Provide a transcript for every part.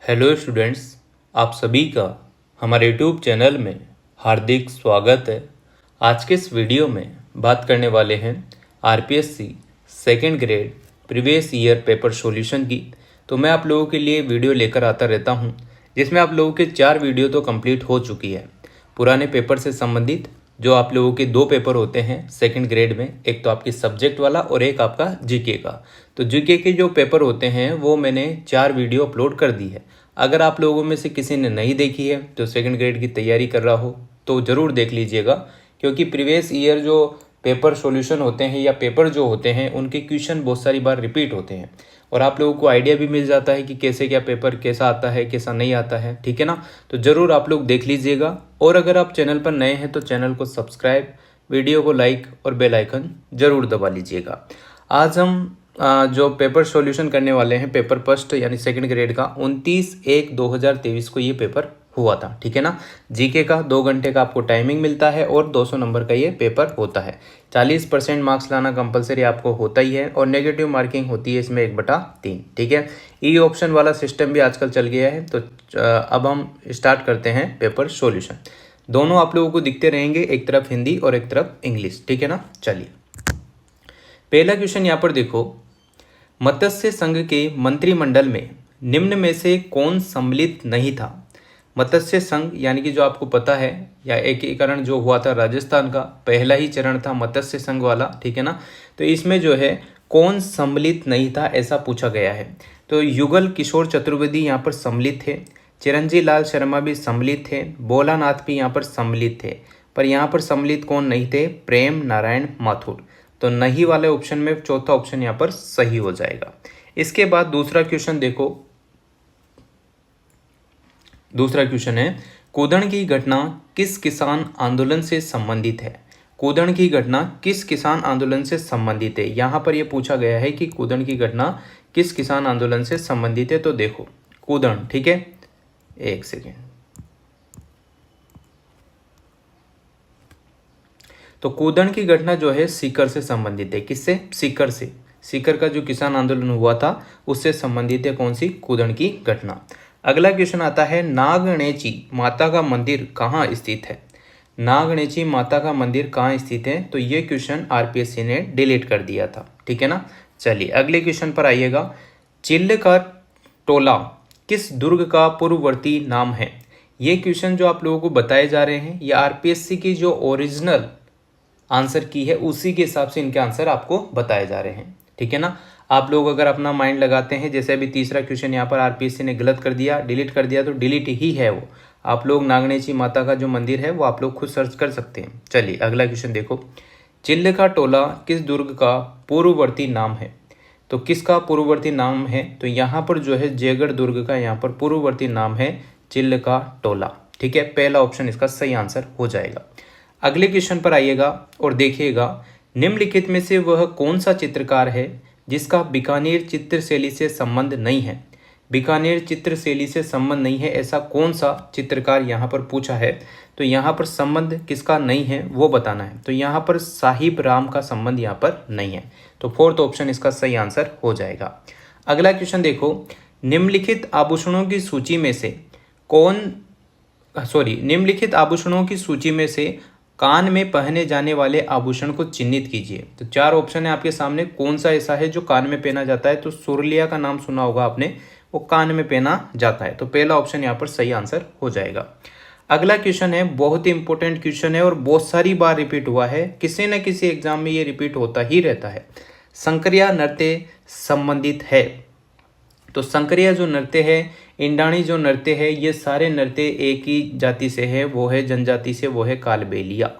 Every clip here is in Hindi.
हेलो स्टूडेंट्स, आप सभी का हमारे यूट्यूब चैनल में हार्दिक स्वागत है। आज के इस वीडियो में बात करने वाले हैं RPSC second grade previous year paper solution की। तो मैं आप लोगों के लिए वीडियो लेकर आता रहता हूं, जिसमें आप लोगों के 4 वीडियो तो कंप्लीट हो चुकी है। पुराने पेपर से संबंधित जो आप लोगों के 2 पेपर होते हैं सेकंड ग्रेड में, एक तो आपकी सब्जेक्ट वाला और एक आपका जीके का। तो जीके के जो पेपर होते हैं वो मैंने 4 वीडियो अपलोड कर दी है। अगर आप लोगों में से किसी ने नहीं देखी है तो सेकंड ग्रेड की तैयारी कर रहा हो तो ज़रूर देख लीजिएगा, क्योंकि प्रीवियस ईयर जो पेपर सॉल्यूशन होते हैं या पेपर जो होते हैं उनके क्वेश्चन बहुत सारी बार रिपीट होते हैं और आप लोगों को आइडिया भी मिल जाता है कि कैसे क्या पेपर कैसा आता है कैसा नहीं आता है। ठीक है ना, तो ज़रूर आप लोग देख लीजिएगा। और अगर आप चैनल पर नए हैं तो चैनल को सब्सक्राइब, वीडियो को लाइक और बेल आइकन ज़रूर दबा लीजिएगा। आज हम जो पेपर सॉल्यूशन करने वाले हैं पेपर फर्स्ट यानी सेकंड ग्रेड का 29/1/2023 को ये पेपर हुआ था। ठीक है ना, जीके का 2 घंटे का आपको टाइमिंग मिलता है और 200 नंबर का ये पेपर होता है। 40% मार्क्स लाना कंपलसरी आपको होता ही है और नेगेटिव मार्किंग होती है इसमें 1/3। ठीक है, ई ऑप्शन वाला सिस्टम भी आजकल चल गया है। तो अब हम स्टार्ट करते हैं पेपर सॉल्यूशन। दोनों आप लोगों को दिखते रहेंगे, एक तरफ हिंदी और एक तरफ इंग्लिश। ठीक है ना, चलिए पहला क्वेश्चन यहाँ पर देखो। मत्स्य संघ के मंत्रिमंडल में निम्न में से कौन सम्मिलित नहीं था? मत्स्य संघ यानी कि जो आपको पता है या एकीकरण जो हुआ था राजस्थान का, पहला ही चरण था मत्स्य संघ वाला। ठीक है ना, तो इसमें जो है कौन सम्मिलित नहीं था ऐसा पूछा गया है। तो युगल किशोर चतुर्वेदी यहाँ पर सम्मिलित थे, चिरंजी लाल शर्मा भी सम्मिलित थे, भोलानाथ भी यहाँ पर सम्मिलित थे, पर यहाँ पर सम्मिलित कौन नहीं थे? प्रेम नारायण माथुर। तो नहीं वाले ऑप्शन में चौथा ऑप्शन यहाँ पर सही हो जाएगा। इसके बाद दूसरा क्वेश्चन देखो। दूसरा क्वेश्चन है, कूदण की घटना किस किसान आंदोलन से संबंधित है? कूदण की घटना किस किसान आंदोलन से संबंधित है? यहाँ पर यह पूछा गया है कि कूदण की घटना किस किसान आंदोलन से संबंधित है। तो देखो कूदण, ठीक है, एक सेकेंड। तो कूदण की घटना जो है सीकर से संबंधित है। किससे? सीकर से। सीकर का जो किसान आंदोलन हुआ था उससे संबंधित है कौन सी? कूदण की घटना। अगला क्वेश्चन आता है, नागणेची माता का मंदिर कहाँ स्थित है? नागणेची माता का मंदिर कहाँ स्थित है? तो ये क्वेश्चन आरपीएससी ने डिलीट कर दिया था। ठीक है ना, चलिए अगले क्वेश्चन पर आइएगा। चिल्ल का टोला किस दुर्ग का पूर्ववर्ती नाम है? ये क्वेश्चन जो आप लोगों को बताए जा रहे हैं ये आरपीएससी की जो ओरिजिनल आंसर की है उसी के हिसाब से इनके आंसर आपको बताए जा रहे हैं। ठीक है ना, आप लोग अगर अपना माइंड लगाते हैं, जैसे अभी तीसरा क्वेश्चन यहाँ पर आरपीएससी ने गलत कर दिया, डिलीट कर दिया, तो डिलीट ही है वो। आप लोग नागणेची माता का जो मंदिर है वो आप लोग खुद सर्च कर सकते हैं। चलिए अगला क्वेश्चन देखो। चिल्ल का टोला किस दुर्ग का पूर्ववर्ती नाम है? तो किसका पूर्ववर्ती नाम है? तो यहाँ पर जो है जयगढ़ दुर्ग का यहाँ पर पूर्ववर्ती नाम है चिल्ल का टोला। ठीक है, पहला ऑप्शन इसका सही आंसर हो जाएगा। अगले क्वेश्चन पर आइएगा और देखिएगा, निम्नलिखित में से वह कौन सा चित्रकार है जिसका बीकानेर चित्रशैली से संबंध नहीं है? बीकानेर चित्रशैली से संबंध नहीं है, ऐसा कौन सा चित्रकार यहाँ पर पूछा है। तो यहाँ पर संबंध किसका नहीं है वो बताना है। तो यहाँ पर साहिब राम का संबंध यहाँ पर नहीं है, तो फोर्थ ऑप्शन इसका सही आंसर हो जाएगा। अगला क्वेश्चन देखो, निम्नलिखित आभूषणों की सूची में से निम्नलिखित आभूषणों की सूची में से कान में पहने जाने वाले आभूषण को चिन्हित कीजिए। तो 4 ऑप्शन है आपके सामने, कौन सा ऐसा है जो कान में पहना जाता है? तो सुरलिया का नाम सुना होगा आपने, वो कान में पहना जाता है। तो पहला ऑप्शन यहाँ पर सही आंसर हो जाएगा। अगला क्वेश्चन है, बहुत ही इंपॉर्टेंट क्वेश्चन है और बहुत सारी बार रिपीट हुआ है, किसी न किसी एग्जाम में ये रिपीट होता ही रहता है। संक्रिया नृत्य संबंधित है। तो संक्रिया जो नृत्य है, इंडाणी जो नृत्य है, ये सारे नृत्य एक ही जाति से है, वो है जनजाति से, वो है कालबेलिया।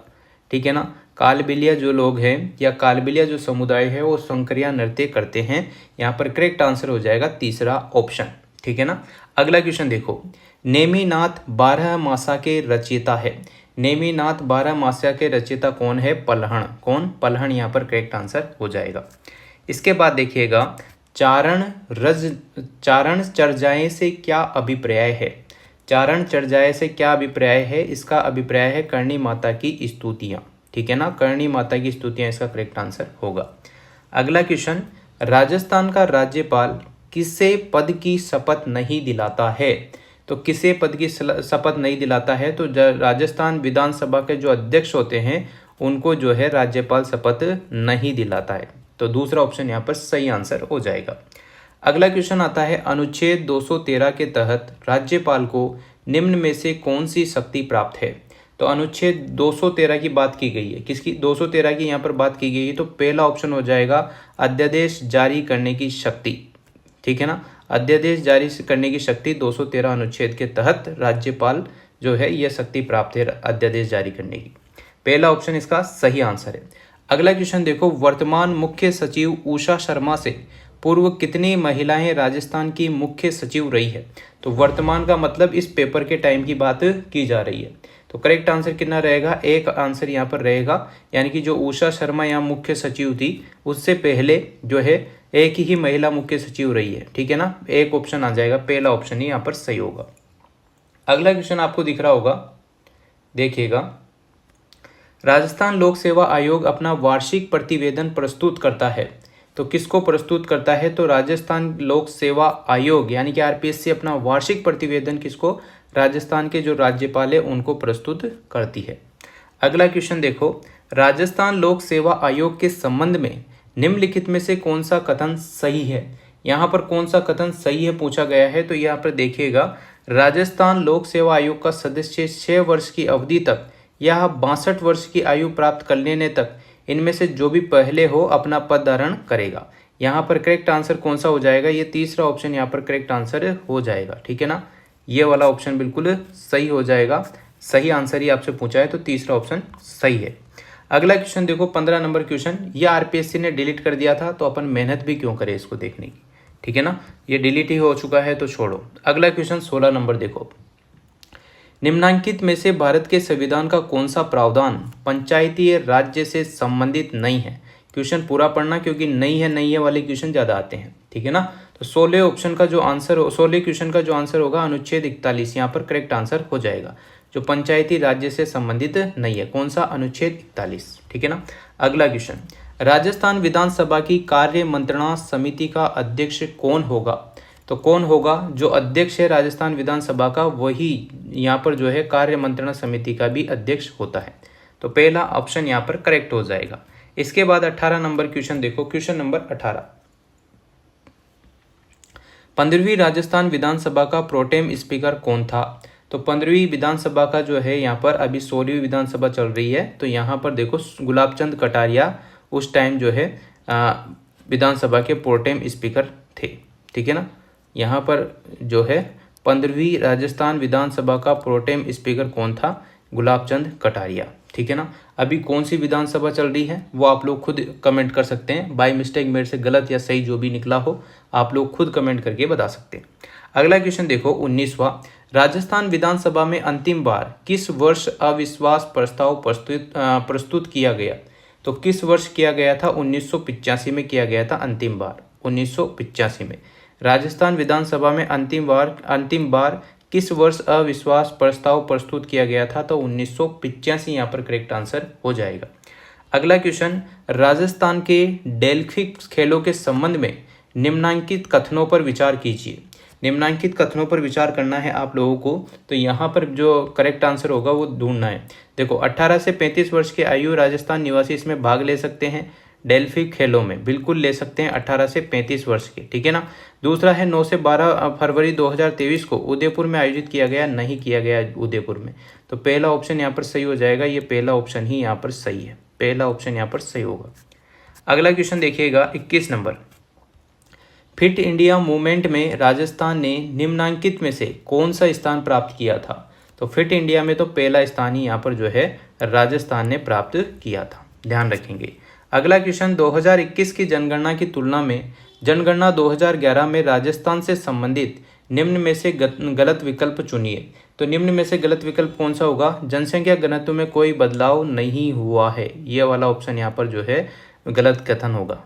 ठीक है ना, कालबेलिया जो लोग हैं या कालबेलिया जो समुदाय है वो संक्रिया नृत्य करते हैं। यहाँ पर करेक्ट आंसर हो जाएगा तीसरा ऑप्शन। ठीक है ना, अगला क्वेश्चन देखो। नेमिनाथ 12 मासा के रचयिता है। नेमिनाथ 12 मासा के रचयिता कौन है? पल्हण। कौन? पल्हण यहाँ पर करेक्ट आंसर हो जाएगा। इसके बाद देखिएगा, चारण चर्जाएं से क्या अभिप्राय है? चारण चर्जाएं से क्या अभिप्राय है? इसका अभिप्राय है करणी माता की स्तुतियाँ। ठीक है ना, करणी माता की स्तुतियाँ इसका करेक्ट आंसर होगा। अगला क्वेश्चन, राजस्थान का राज्यपाल किसे पद की शपथ नहीं दिलाता है? तो किसे पद की शपथ नहीं दिलाता है? तो राजस्थान विधानसभा के जो अध्यक्ष होते हैं उनको जो है राज्यपाल शपथ नहीं दिलाता है। तो दूसरा ऑप्शन यहाँ पर सही आंसर हो जाएगा। अगला क्वेश्चन आता है, अनुच्छेद 213 के तहत राज्यपाल को निम्न में से कौन सी शक्ति प्राप्त है? तो अनुच्छेद 213 की बात की गई है, किसकी? 213 की यहाँ पर बात की गई है। तो पहला ऑप्शन हो जाएगा अध्यादेश जारी करने की शक्ति, ठीक है ना। अध्यादेश जारी करने की शक्ति 213 अनुच्छेद के तहत राज्यपाल जो है यह शक्ति प्राप्त है अध्यादेश जारी करने की। पहला ऑप्शन इसका सही आंसर है। अगला क्वेश्चन देखो, वर्तमान मुख्य सचिव उषा शर्मा से पूर्व कितनी महिलाएं राजस्थान की मुख्य सचिव रही है? तो वर्तमान का मतलब इस पेपर के टाइम की बात की जा रही है। तो करेक्ट आंसर कितना रहेगा? एक आंसर यहाँ पर रहेगा, यानी कि जो उषा शर्मा यहाँ मुख्य सचिव थी उससे पहले जो है एक ही महिला मुख्य सचिव रही है, ठीक है ना। एक ऑप्शन आ जाएगा, पहला ऑप्शन ही यहाँ पर सही होगा। अगला क्वेश्चन आपको दिख रहा होगा, देखिएगा, राजस्थान लोक सेवा आयोग अपना वार्षिक प्रतिवेदन प्रस्तुत करता है। तो किसको प्रस्तुत करता है? तो राजस्थान लोक सेवा आयोग यानी कि आरपीएससी अपना वार्षिक प्रतिवेदन किसको? राजस्थान के जो राज्यपाल है उनको प्रस्तुत करती है। अगला क्वेश्चन देखो, राजस्थान लोक सेवा आयोग के संबंध में निम्नलिखित में से कौन सा कथन सही है? यहाँ पर कौन सा कथन सही है पूछा गया है। तो यहाँ पर देखिएगा, राजस्थान लोक सेवा आयोग का सदस्य 6 वर्ष की अवधि तक या 62 वर्ष की आयु प्राप्त कर लेने तक इनमें से जो भी पहले हो अपना पद धारण करेगा। यहाँ पर करेक्ट आंसर कौन सा हो जाएगा? ये तीसरा ऑप्शन यहाँ पर करेक्ट आंसर हो जाएगा, ठीक है ना। ये वाला ऑप्शन बिल्कुल सही हो जाएगा। सही आंसर ही आपसे पूछा है तो तीसरा ऑप्शन सही है। अगला क्वेश्चन देखो, 15 नंबर क्वेश्चन, ये आरपीएससी ने डिलीट कर दिया था तो अपन मेहनत भी क्यों करें इसको देखने की, ठीक है ना। ये डिलीट ही हो चुका है तो छोड़ो। अगला क्वेश्चन 16 नंबर देखो, निम्नांकित में से भारत के संविधान का कौन सा प्रावधान पंचायती राज्य से संबंधित नहीं है? क्वेश्चन पूरा पढ़ना क्योंकि नहीं है वाले क्वेश्चन ज्यादा आते हैं, ठीक है ना। तो 16 ऑप्शन का जो आंसर 16 क्वेश्चन का जो आंसर होगा अनुच्छेद 41 यहाँ पर करेक्ट आंसर हो जाएगा। जो पंचायती राज्य से संबंधित नहीं है, कौन सा? अनुच्छेद 41, ठीक है ना। अगला क्वेश्चन, राजस्थान विधानसभा की कार्य मंत्रणा समिति का अध्यक्ष कौन होगा? तो कौन होगा? जो अध्यक्ष है राजस्थान विधानसभा का वही यहाँ पर जो है कार्य मंत्रणा समिति का भी अध्यक्ष होता है। तो पहला ऑप्शन यहाँ पर करेक्ट हो जाएगा। इसके बाद 18 नंबर क्वेश्चन देखो, क्वेश्चन नंबर 18, 15वीं राजस्थान विधानसभा का प्रोटेम स्पीकर कौन था? तो 15वीं विधानसभा का जो है यहाँ पर अभी 16वीं विधानसभा चल रही है। तो यहाँ पर देखो गुलाबचंद कटारिया उस टाइम जो है विधानसभा के प्रोटेम स्पीकर थे, ठीक है ना। यहाँ पर जो है 15वीं राजस्थान विधानसभा का प्रोटेम स्पीकर कौन था? गुलाबचंद कटारिया, ठीक है ना। अभी कौन सी विधानसभा चल रही है वो आप लोग खुद कमेंट कर सकते हैं। बाय मिस्टेक मेरे से गलत या सही जो भी निकला हो आप लोग खुद कमेंट करके बता सकते हैं। अगला क्वेश्चन देखो 19वां, राजस्थान विधानसभा में अंतिम बार किस वर्ष अविश्वास प्रस्ताव प्रस्तुत किया गया? तो किस वर्ष किया गया था? 1985 में किया गया था अंतिम बार, 1985 में। राजस्थान विधानसभा में अंतिम बार किस वर्ष अविश्वास प्रस्ताव प्रस्तुत किया गया था? तो 1985 यहाँ पर करेक्ट आंसर हो जाएगा। अगला क्वेश्चन, राजस्थान के डेल्फी खेलों के संबंध में निम्नांकित कथनों पर विचार कीजिए। निम्नांकित कथनों पर विचार करना है आप लोगों को। तो यहाँ पर जो करेक्ट आंसर होगा वो ढूंढना है। देखो 18 से 35 वर्ष की आयु राजस्थान निवासी इसमें भाग ले सकते हैं डेल्फी खेलों में, बिल्कुल ले सकते हैं 18 से 35 वर्ष के, ठीक है ना। दूसरा है 9 से 12 फरवरी 2023 को उदयपुर में आयोजित किया गया, नहीं किया गया उदयपुर में। तो पहला ऑप्शन यहाँ पर सही हो जाएगा। ये पहला ऑप्शन ही यहाँ पर सही है, पहला ऑप्शन यहाँ पर सही होगा। अगला क्वेश्चन देखिएगा 21 नंबर, फिट इंडिया मूवमेंट में राजस्थान ने निम्नांकित में से कौन सा स्थान प्राप्त किया था? तो फिट इंडिया में तो पहला स्थान ही यहाँ पर जो है राजस्थान ने प्राप्त किया था, ध्यान रखेंगे। अगला क्वेश्चन, 2021 की जनगणना की तुलना में जनगणना 2011 में राजस्थान से संबंधित निम्न में से गलत विकल्प चुनिए। तो निम्न में से गलत विकल्प कौन सा होगा? जनसंख्या घनत्व में कोई बदलाव नहीं हुआ है, ये वाला ऑप्शन यहाँ पर जो है गलत कथन होगा।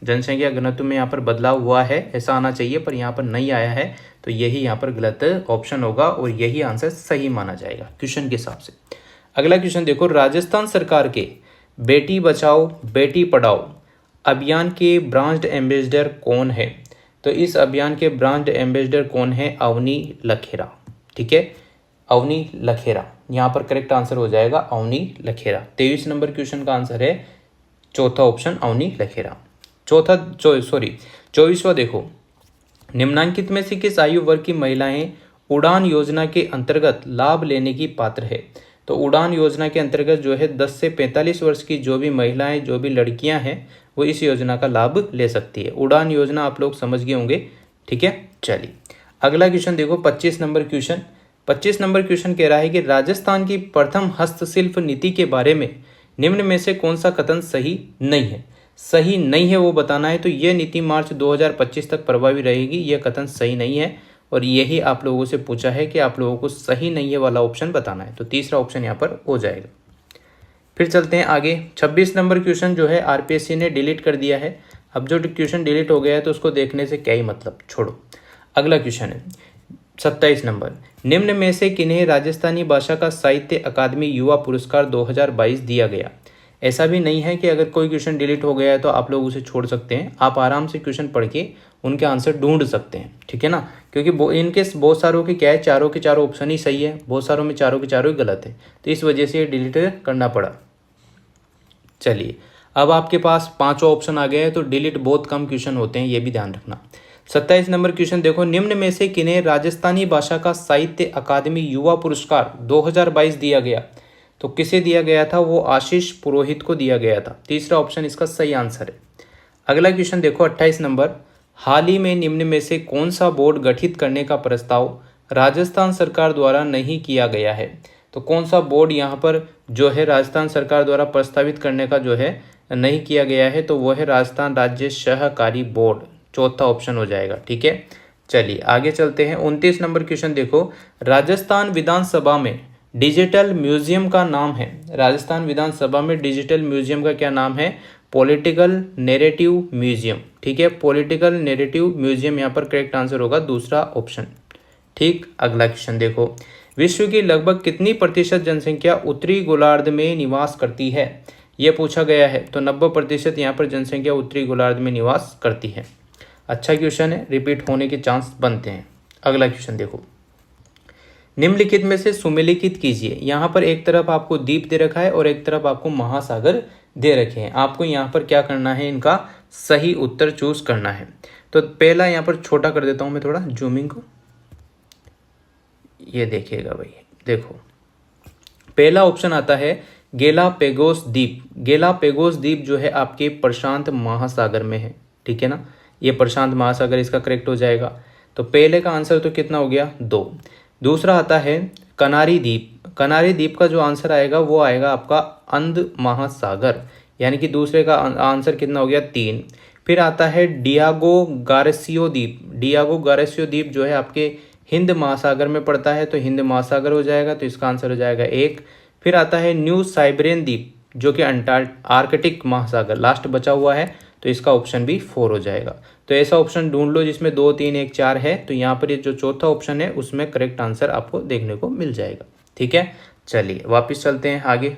जनसंख्या घनत्व में यहाँ पर बदलाव हुआ है ऐसा आना चाहिए, पर यहाँ पर नहीं आया है, तो यही यहाँ पर गलत ऑप्शन होगा और यही आंसर सही माना जाएगा क्वेश्चन के हिसाब से। अगला क्वेश्चन देखो, राजस्थान सरकार के बेटी बचाओ बेटी पढ़ाओ अभियान के ब्रांड एम्बेसडर कौन है? तो इस अभियान के ब्रांड एम्बेसडर कौन है? अवनी लखेरा। ठीक है, अवनी लखेरा यहाँ पर करेक्ट आंसर हो जाएगा, अवनी लखेरा। 23 नंबर क्वेश्चन का आंसर है चौथा ऑप्शन, अवनी लखेरा। 24वां देखो, निम्नांकित में से किस आयु वर्ग की महिलाएं उड़ान योजना के अंतर्गत लाभ लेने की पात्र है? तो उड़ान योजना के अंतर्गत जो है 10 से 45 वर्ष की जो भी महिलाएं, जो भी लड़कियां हैं, वो इस योजना का लाभ ले सकती है। उड़ान योजना आप लोग समझ गए होंगे। ठीक है, चलिए अगला क्वेश्चन देखो, 25 नंबर क्वेश्चन। 25 नंबर क्वेश्चन कह रहा है कि राजस्थान की प्रथम हस्तशिल्प नीति के बारे में निम्न में से कौन सा कथन सही नहीं है? सही नहीं है वो बताना है। तो ये नीति मार्च 2025 तक प्रभावी रहेगी, ये कथन सही नहीं है और यही आप लोगों से पूछा है कि आप लोगों को सही नहीं है वाला ऑप्शन बताना है। तो तीसरा ऑप्शन यहाँ पर हो जाएगा। फिर चलते हैं आगे, 26 नंबर क्वेश्चन जो है आरपीएससी ने डिलीट कर दिया है। अब जो क्वेश्चन डिलीट हो गया है तो उसको देखने से क्या ही मतलब, छोड़ो। अगला क्वेश्चन है 27 नंबर, निम्न में से किन्हें राजस्थानी भाषा का साहित्य अकादमी युवा पुरस्कार 2022 दिया गया? ऐसा भी नहीं है कि अगर कोई क्वेश्चन डिलीट हो गया है तो आप लोग उसे छोड़ सकते हैं, आप आराम से क्वेश्चन पढ़ के उनके आंसर ढूंढ सकते हैं। ठीक है ना, क्योंकि इनके बहुत सारों के क्या है, चारों के चारों ऑप्शन ही सही है, बहुत सारों में चारों के चारों ही गलत है, तो इस वजह से ये डिलीट करना पड़ा। चलिए अब आपके पास 5 ऑप्शन आ गए हैं, तो डिलीट बहुत कम क्वेश्चन होते हैं, ये भी ध्यान रखना। 27 नंबर क्वेश्चन देखो, निम्न में से किन्हें राजस्थानी भाषा का साहित्य अकादमी युवा पुरस्कार 2022 दिया गया? तो किसे दिया गया था? वो आशीष पुरोहित को दिया गया था। तीसरा ऑप्शन इसका सही आंसर है। अगला क्वेश्चन देखो 28 नंबर, हाल ही में निम्न में से कौन सा बोर्ड गठित करने का प्रस्ताव राजस्थान सरकार द्वारा नहीं किया गया है? तो कौन सा बोर्ड यहाँ पर जो है राजस्थान सरकार द्वारा प्रस्तावित करने का जो है नहीं किया गया है? तो वो है राजस्थान राज्य सहकारी बोर्ड, चौथा ऑप्शन हो जाएगा। ठीक है, चलिए आगे चलते हैं। 29 नंबर क्वेश्चन देखो, राजस्थान विधानसभा में डिजिटल म्यूजियम का नाम है? राजस्थान विधानसभा में डिजिटल म्यूजियम का क्या नाम है? Political narrative museum. ठीक है, पॉलिटिकल नैरेटिव म्यूजियम यहाँ पर करेक्ट आंसर होगा, दूसरा ऑप्शन। ठीक, अगला क्वेश्चन देखो, विश्व की लगभग कितनी प्रतिशत जनसंख्या उत्तरी गोलार्ध में निवास करती है? ये पूछा गया है। तो 90% यहाँ पर जनसंख्या उत्तरी गोलार्ध में निवास करती है। अच्छा क्वेश्चन है, रिपीट होने के चांस बनते हैं। अगला क्वेश्चन देखो, निम्नलिखित में से सुमेलिखित कीजिए। यहाँ पर एक तरफ आपको द्वीप दे रखा है और एक तरफ आपको महासागर दे रखे हैं। आपको यहाँ पर क्या करना है, इनका सही उत्तर चूज करना है। तो पहला यहाँ पर छोटा कर देता हूँ मैं थोड़ा जूमिंग को, ये देखिएगा भाई, देखो पहला ऑप्शन आता है गेलापेगोस द्वीप। गेलापेगोस द्वीप जो है आपके प्रशांत महासागर में है। ठीक है ना, ये प्रशांत महासागर इसका करेक्ट हो जाएगा। तो पहले का आंसर तो कितना हो गया, 2। दूसरा आता है कनारी द्वीप। कनारी द्वीप का जो आंसर आएगा वो आएगा आपका अंध महासागर, यानी कि दूसरे का आंसर कितना हो गया, 3। फिर आता है डियागो गार्सियो द्वीप। डियागो गार्सियो द्वीप जो है आपके हिंद महासागर में पड़ता है, तो हिंद महासागर हो जाएगा, तो इसका आंसर हो जाएगा 1। फिर आता है न्यू साइबेरियन द्वीप जो कि आर्कटिक महासागर, लास्ट बचा हुआ है, तो इसका ऑप्शन भी 4 हो जाएगा। तो ऐसा ऑप्शन ढूंढ लो जिसमें 2, 3, 1, 4 है। तो यहाँ पर ये जो चौथा ऑप्शन है उसमें करेक्ट आंसर आपको देखने को मिल जाएगा। ठीक है, चलिए वापस चलते हैं आगे।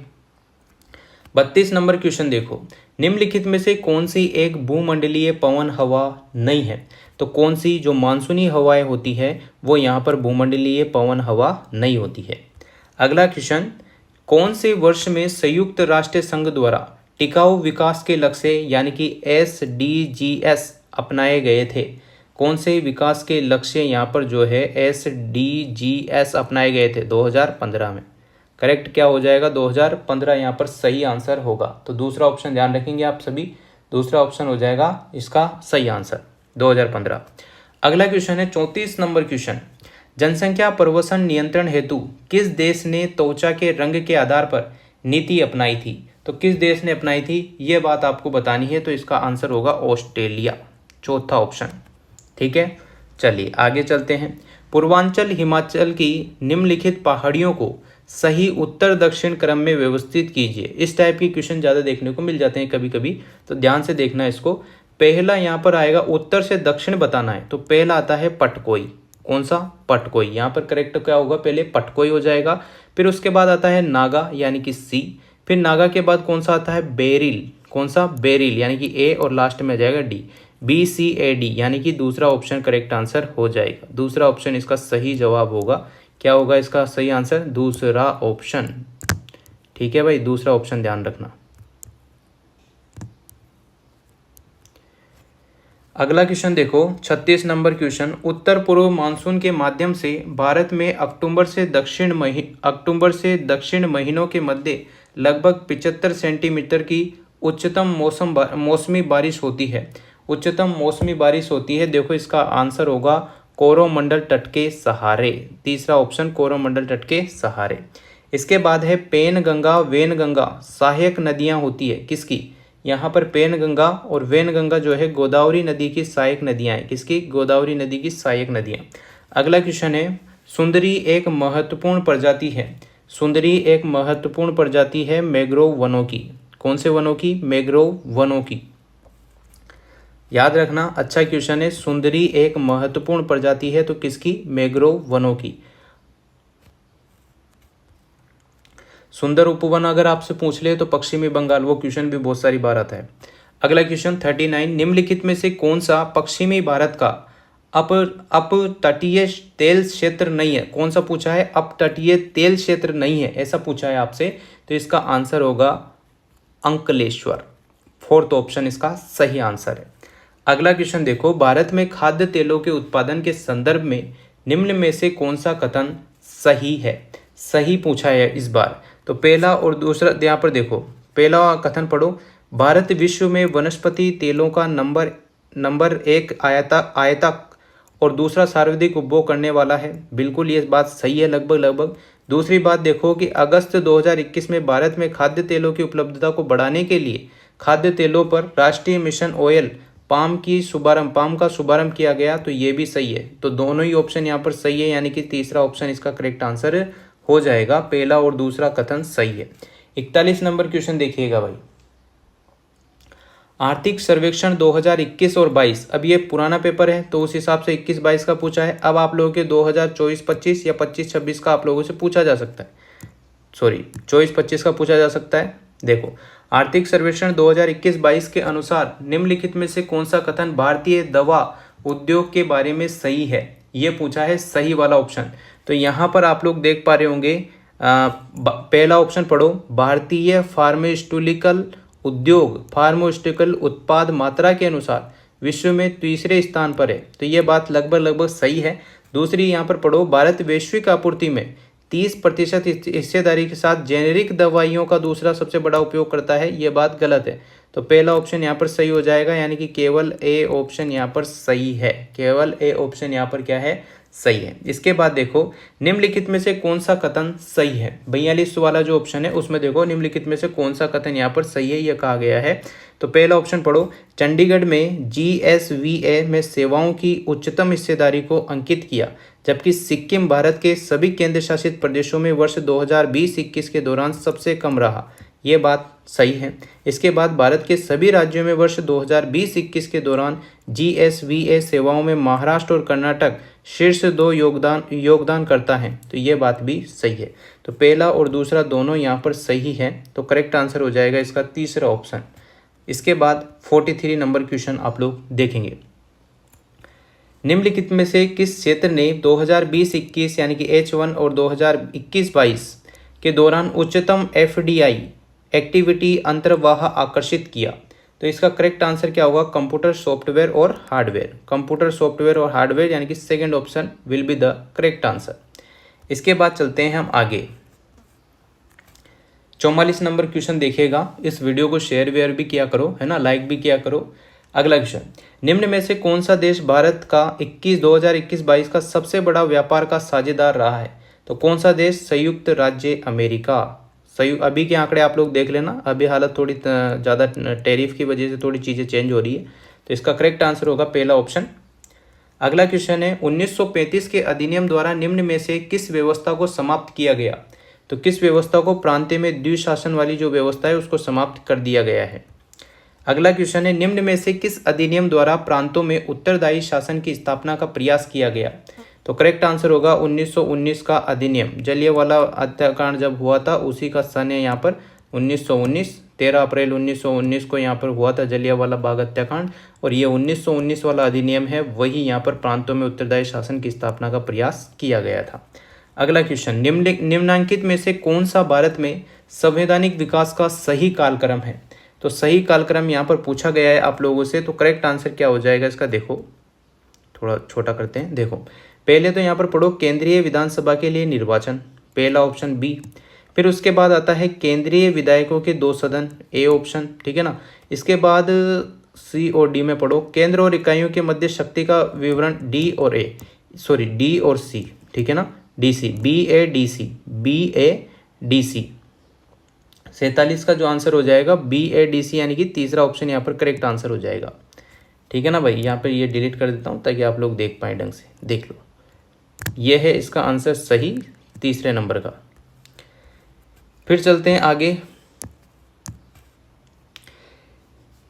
32 नंबर क्वेश्चन देखो, निम्नलिखित में से कौन सी एक भूमंडलीय पवन हवा नहीं है? तो कौन सी जो मानसूनी हवाएं होती है वो यहाँ पर भूमंडलीय पवन हवा नहीं होती है। अगला क्वेश्चन, कौन से वर्ष में संयुक्त राष्ट्र संघ द्वारा टिकाऊ विकास के लक्ष्य यानी कि SDGs अपनाए गए थे? कौन से विकास के लक्ष्य यहाँ पर जो है SDGs अपनाए गए थे 2015 में? करेक्ट क्या हो जाएगा, 2015 यहाँ पर सही आंसर होगा। तो दूसरा ऑप्शन ध्यान रखेंगे आप सभी, दूसरा ऑप्शन हो जाएगा इसका सही आंसर, 2015। अगला क्वेश्चन है 34 नंबर क्वेश्चन, जनसंख्या प्रवसन नियंत्रण हेतु किस देश ने त्वचा के रंग के आधार पर नीति अपनाई थी? तो किस देश ने अपनाई थी ये बात आपको बतानी है, तो इसका आंसर होगा ऑस्ट्रेलिया, चौथा ऑप्शन। ठीक है, चलिए आगे चलते हैं। पूर्वांचल हिमाचल की निम्नलिखित पहाड़ियों को सही उत्तर दक्षिण क्रम में व्यवस्थित कीजिए। इस टाइप के क्वेश्चन ज़्यादा देखने को मिल जाते हैं कभी कभी, तो ध्यान से देखना इसको। पहला यहाँ पर आएगा उत्तर से दक्षिण बताना है, तो पहला आता है पटकोई। कौन सा, पटकोई। यहाँ पर करेक्ट क्या होगा, पहले पटकोई हो जाएगा। फिर उसके बाद आता है नागा यानी कि सी। फिर नागा के बाद कौन सा आता है, बेरिल। कौन सा, बेरिल यानी कि ए, और लास्ट में आ जाएगा डी। BCAD यानी कि दूसरा ऑप्शन करेक्ट आंसर हो जाएगा। दूसरा ऑप्शन इसका सही जवाब होगा। क्या होगा इसका सही आंसर? दूसरा ऑप्शन। ठीक है भाई, दूसरा ऑप्शन ध्यान रखना। अगला क्वेश्चन देखो, 36 नंबर क्वेश्चन। उत्तर पूर्व मानसून के माध्यम से भारत में अक्टूबर से दक्षिण महीनों के मध्य लगभग 75 सेंटीमीटर की उच्चतम मौसमी बारिश होती है। उच्चतम मौसमी बारिश होती है। देखो इसका आंसर होगा कोरोमंडल तट के सहारे। तीसरा ऑप्शन कोरोमंडल तट के सहारे। इसके बाद है पेनगंगा वेनगंगा सहायक नदियां होती है किसकी? यहाँ पर पेनगंगा और वेनगंगा जो है गोदावरी नदी की सहायक नदियां हैं। किसकी? गोदावरी नदी की सहायक नदियां। अगला क्वेश्चन है, सुंदरी एक महत्वपूर्ण प्रजाति है। सुंदरी एक महत्वपूर्ण प्रजाति है मैंग्रोव वनों की। कौन से वनों की? मैंग्रोव वनों की। याद रखना, अच्छा क्वेश्चन है। सुंदरी एक महत्वपूर्ण प्रजाति है तो किसकी? मैंग्रोव वनों की। सुंदर उपवन अगर आपसे पूछ ले तो पश्चिमी बंगाल, वो क्वेश्चन भी बहुत सारी बार आता है। अगला क्वेश्चन 39, निम्नलिखित में से कौन सा पश्चिमी भारत का अपतटीय तेल क्षेत्र नहीं है? कौन सा पूछा है? अपतटीय तेल क्षेत्र नहीं है, ऐसा पूछा है आपसे। तो इसका आंसर होगा अंकलेश्वर। फोर्थ ऑप्शन इसका सही आंसर है। अगला क्वेश्चन देखो, भारत में खाद्य तेलों के उत्पादन के संदर्भ में निम्न में से कौन सा कथन सही है? सही पूछा है इस बार। तो पहला और दूसरा यहाँ पर देखो, पहला कथन पढ़ो, भारत विश्व में वनस्पति तेलों का नंबर 1 आयातक और दूसरा सर्वाधिक उपभोग करने वाला है। बिल्कुल ये बात सही है लगभग। दूसरी बात देखो कि अगस्त 2021 में भारत में खाद्य तेलों की उपलब्धता को बढ़ाने के लिए खाद्य तेलों पर राष्ट्रीय मिशन ऑयल पाम का शुभारंभ किया गया। तो ये भी सही है। तो दोनों ही ऑप्शन यहाँ पर सही है, यानी कि तीसरा ऑप्शन इसका करेक्ट आंसर हो जाएगा। पहला और दूसरा कथन सही है। 41 नंबर क्वेश्चन देखिएगा भाई, आर्थिक सर्वेक्षण 2021 और 22। अब ये पुराना पेपर है तो उस हिसाब से 21-22 का पूछा है। अब आप लोगों के 2024-25 या 25-26 का आप लोगों से पूछा जा सकता है। 24-25 का पूछा जा सकता है। देखो, आर्थिक सर्वेक्षण 2021-22 के अनुसार निम्नलिखित में से कौन सा कथन भारतीय दवा उद्योग के बारे में सही है? ये पूछा है सही वाला ऑप्शन। तो यहाँ पर आप लोग देख पा रहे होंगे, पहला ऑप्शन पढ़ो, भारतीय फार्मास्यूटिकल उत्पाद मात्रा के अनुसार विश्व में तीसरे स्थान पर है। तो ये बात लगभग सही है। दूसरी यहाँ पर पढ़ो, भारत वैश्विक आपूर्ति में 30% हिस्सेदारी के साथ जेनेरिक दवाइयों का दूसरा सबसे बड़ा उपयोग करता है। ये बात गलत है। तो पहला ऑप्शन यहाँ पर सही हो जाएगा, यानी कि केवल ए ऑप्शन यहाँ पर सही है। केवल ए ऑप्शन यहाँ पर क्या है? सही है। इसके बाद देखो, निम्नलिखित में से कौन सा कथन सही है? 42 वाला जो ऑप्शन है उसमें देखो निम्नलिखित में से कौन सा कथन यहाँ पर सही है ये कहा गया है। तो पहला ऑप्शन पढ़ो, चंडीगढ़ में GSVA में सेवाओं की उच्चतम हिस्सेदारी को अंकित किया, जबकि सिक्किम भारत के सभी केंद्र शासित प्रदेशों में वर्ष 2020-21 के दौरान सबसे कम रहा। ये बात सही है। इसके बाद भारत के सभी राज्यों में वर्ष 2020-21 के दौरान GSVA सेवाओं में महाराष्ट्र और कर्नाटक शीर्ष 2 योगदान करता है। तो ये बात भी सही है। तो पहला और दूसरा दोनों यहाँ पर सही है। तो करेक्ट आंसर हो जाएगा इसका तीसरा ऑप्शन। इसके बाद 43 नंबर क्वेश्चन आप लोग देखेंगे, निम्नलिखित में से किस क्षेत्र ने 2020-21 यानी कि H1 और 2021-22 के दौरान उच्चतम FDI एक्टिविटी अंतर्वाह आकर्षित किया? तो इसका करेक्ट आंसर क्या होगा? कंप्यूटर सॉफ्टवेयर और हार्डवेयर। कंप्यूटर सॉफ्टवेयर और हार्डवेयर यानी कि second option will be the correct answer. इसके बाद चलते हैं हम आगे, 44 नंबर क्वेश्चन देखिएगा। इस वीडियो को शेयर वेयर भी किया करो, है ना, लाइक भी किया करो। अगला क्वेश्चन, निम्न में से कौन सा देश भारत का 2021-22 का सबसे बड़ा व्यापार का साझेदार रहा है? तो कौन सा देश? संयुक्त राज्य अमेरिका। अभी के आंकड़े आप लोग देख लेना, अभी हालत थोड़ी ज़्यादा टैरिफ की वजह से थोड़ी चीज़ें चेंज हो रही है। तो इसका करेक्ट आंसर होगा पहला ऑप्शन। अगला क्वेश्चन है, 1935 के अधिनियम द्वारा निम्न में से किस व्यवस्था को समाप्त किया गया? तो किस व्यवस्था को? प्रांत में द्विशासन वाली जो व्यवस्था है उसको समाप्त कर दिया गया है। अगला क्वेश्चन है, निम्न में से किस अधिनियम द्वारा प्रांतों में उत्तरदायी शासन की स्थापना का प्रयास किया गया? तो करेक्ट आंसर होगा 1919 का अधिनियम। जलियांवाला हत्याकांड जब हुआ था उसी का सन है यहाँ पर 1919। 13 अप्रैल 1919 को यहाँ पर हुआ था जलियांवाला बाग हत्याकांड, और ये 1919 वाला अधिनियम है वही यहाँ पर प्रांतों में उत्तरदायी शासन की स्थापना का प्रयास किया गया था। अगला क्वेश्चन, निम्नलिखित में से कौन सा भारत में संवैधानिक विकास का सही कालक्रम है? तो सही कालक्रम यहाँ पर पूछा गया है आप लोगों से, तो करेक्ट आंसर क्या हो जाएगा इसका, देखो थोड़ा छोटा करते हैं। देखो पहले तो यहाँ पर पढ़ो केंद्रीय विधानसभा के लिए निर्वाचन, पहला ऑप्शन बी। फिर उसके बाद आता है केंद्रीय विधायकों के 2 सदन, ए ऑप्शन, ठीक है ना। इसके बाद सी और डी में पढ़ो केंद्र और इकाइयों के मध्य शक्ति का विवरण, डी और सी, ठीक है ना, डी सी, BADC। 47 का जो आंसर हो जाएगा BADC, यानी कि तीसरा ऑप्शन यहाँ पर करेक्ट आंसर हो जाएगा, ठीक है ना भाई। यहाँ पर ये डिलीट कर देता हूँ ताकि आप लोग देख पाएँ ढंग से, देख लो ये है इसका आंसर सही, तीसरे नंबर का। फिर चलते हैं आगे,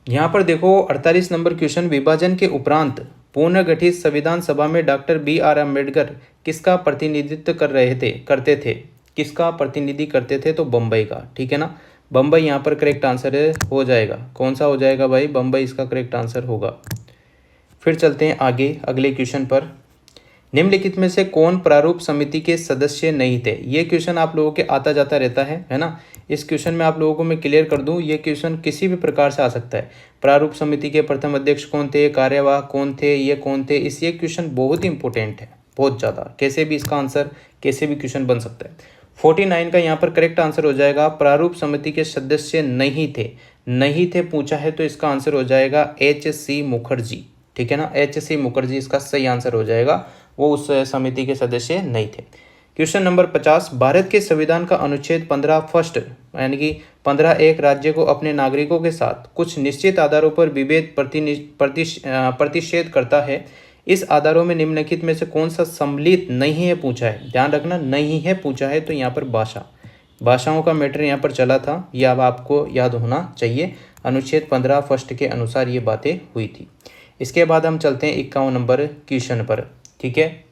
यहाँ पर देखो 48 नंबर क्वेश्चन, विभाजन के उपरांत पुनर्गठित संविधान सभा में डॉक्टर BR अम्बेडकर किसका प्रतिनिधित्व करते थे? किसका प्रतिनिधि करते थे? तो बम्बई का, ठीक है ना। बम्बई यहाँ पर करेक्ट आंसर हो जाएगा। कौन सा हो जाएगा भाई? बम्बई इसका करेक्ट आंसर होगा। फिर चलते हैं आगे अगले क्वेश्चन पर, निम्नलिखित में से कौन प्रारूप समिति के सदस्य नहीं थे? ये क्वेश्चन आप लोगों के आता जाता रहता है ना। इस क्वेश्चन में आप लोगों को मैं क्लियर कर दूं, ये क्वेश्चन किसी भी प्रकार से आ सकता है। प्रारूप समिति के प्रथम अध्यक्ष कौन थे, कार्यवाहक कौन थे, ये कौन थे, इस ये क्वेश्चन बहुत ही इंपॉर्टेंट है, बहुत ज़्यादा। कैसे भी इसका आंसर कैसे भी क्वेश्चन बन सकता है। 49 का यहाँ पर करेक्ट आंसर हो जाएगा प्रारूप समिति के सदस्य नहीं थे पूछा है, तो इसका आंसर हो जाएगा HC मुखर्जी, ठीक है ना। HC मुखर्जी इसका सही आंसर हो जाएगा, वो उस समिति के सदस्य नहीं थे। क्वेश्चन नंबर 50, भारत के संविधान का अनुच्छेद 15 फर्स्ट यानी कि 15 एक राज्य को अपने नागरिकों के साथ कुछ निश्चित आधारों पर विभेद प्रतिषेध करता है। इस आधारों में निम्नलिखित में से कौन सा सम्मिलित नहीं है पूछा है। ध्यान रखना, नहीं है पूछा है, तो यहाँ पर भाषाओं का मैटर यहाँ पर चला था, यह अब आपको याद होना चाहिए। अनुच्छेद 15 फर्स्ट के अनुसार ये बातें हुई थी। इसके बाद हम चलते हैं 51 नंबर क्वेश्चन पर, ठीक है।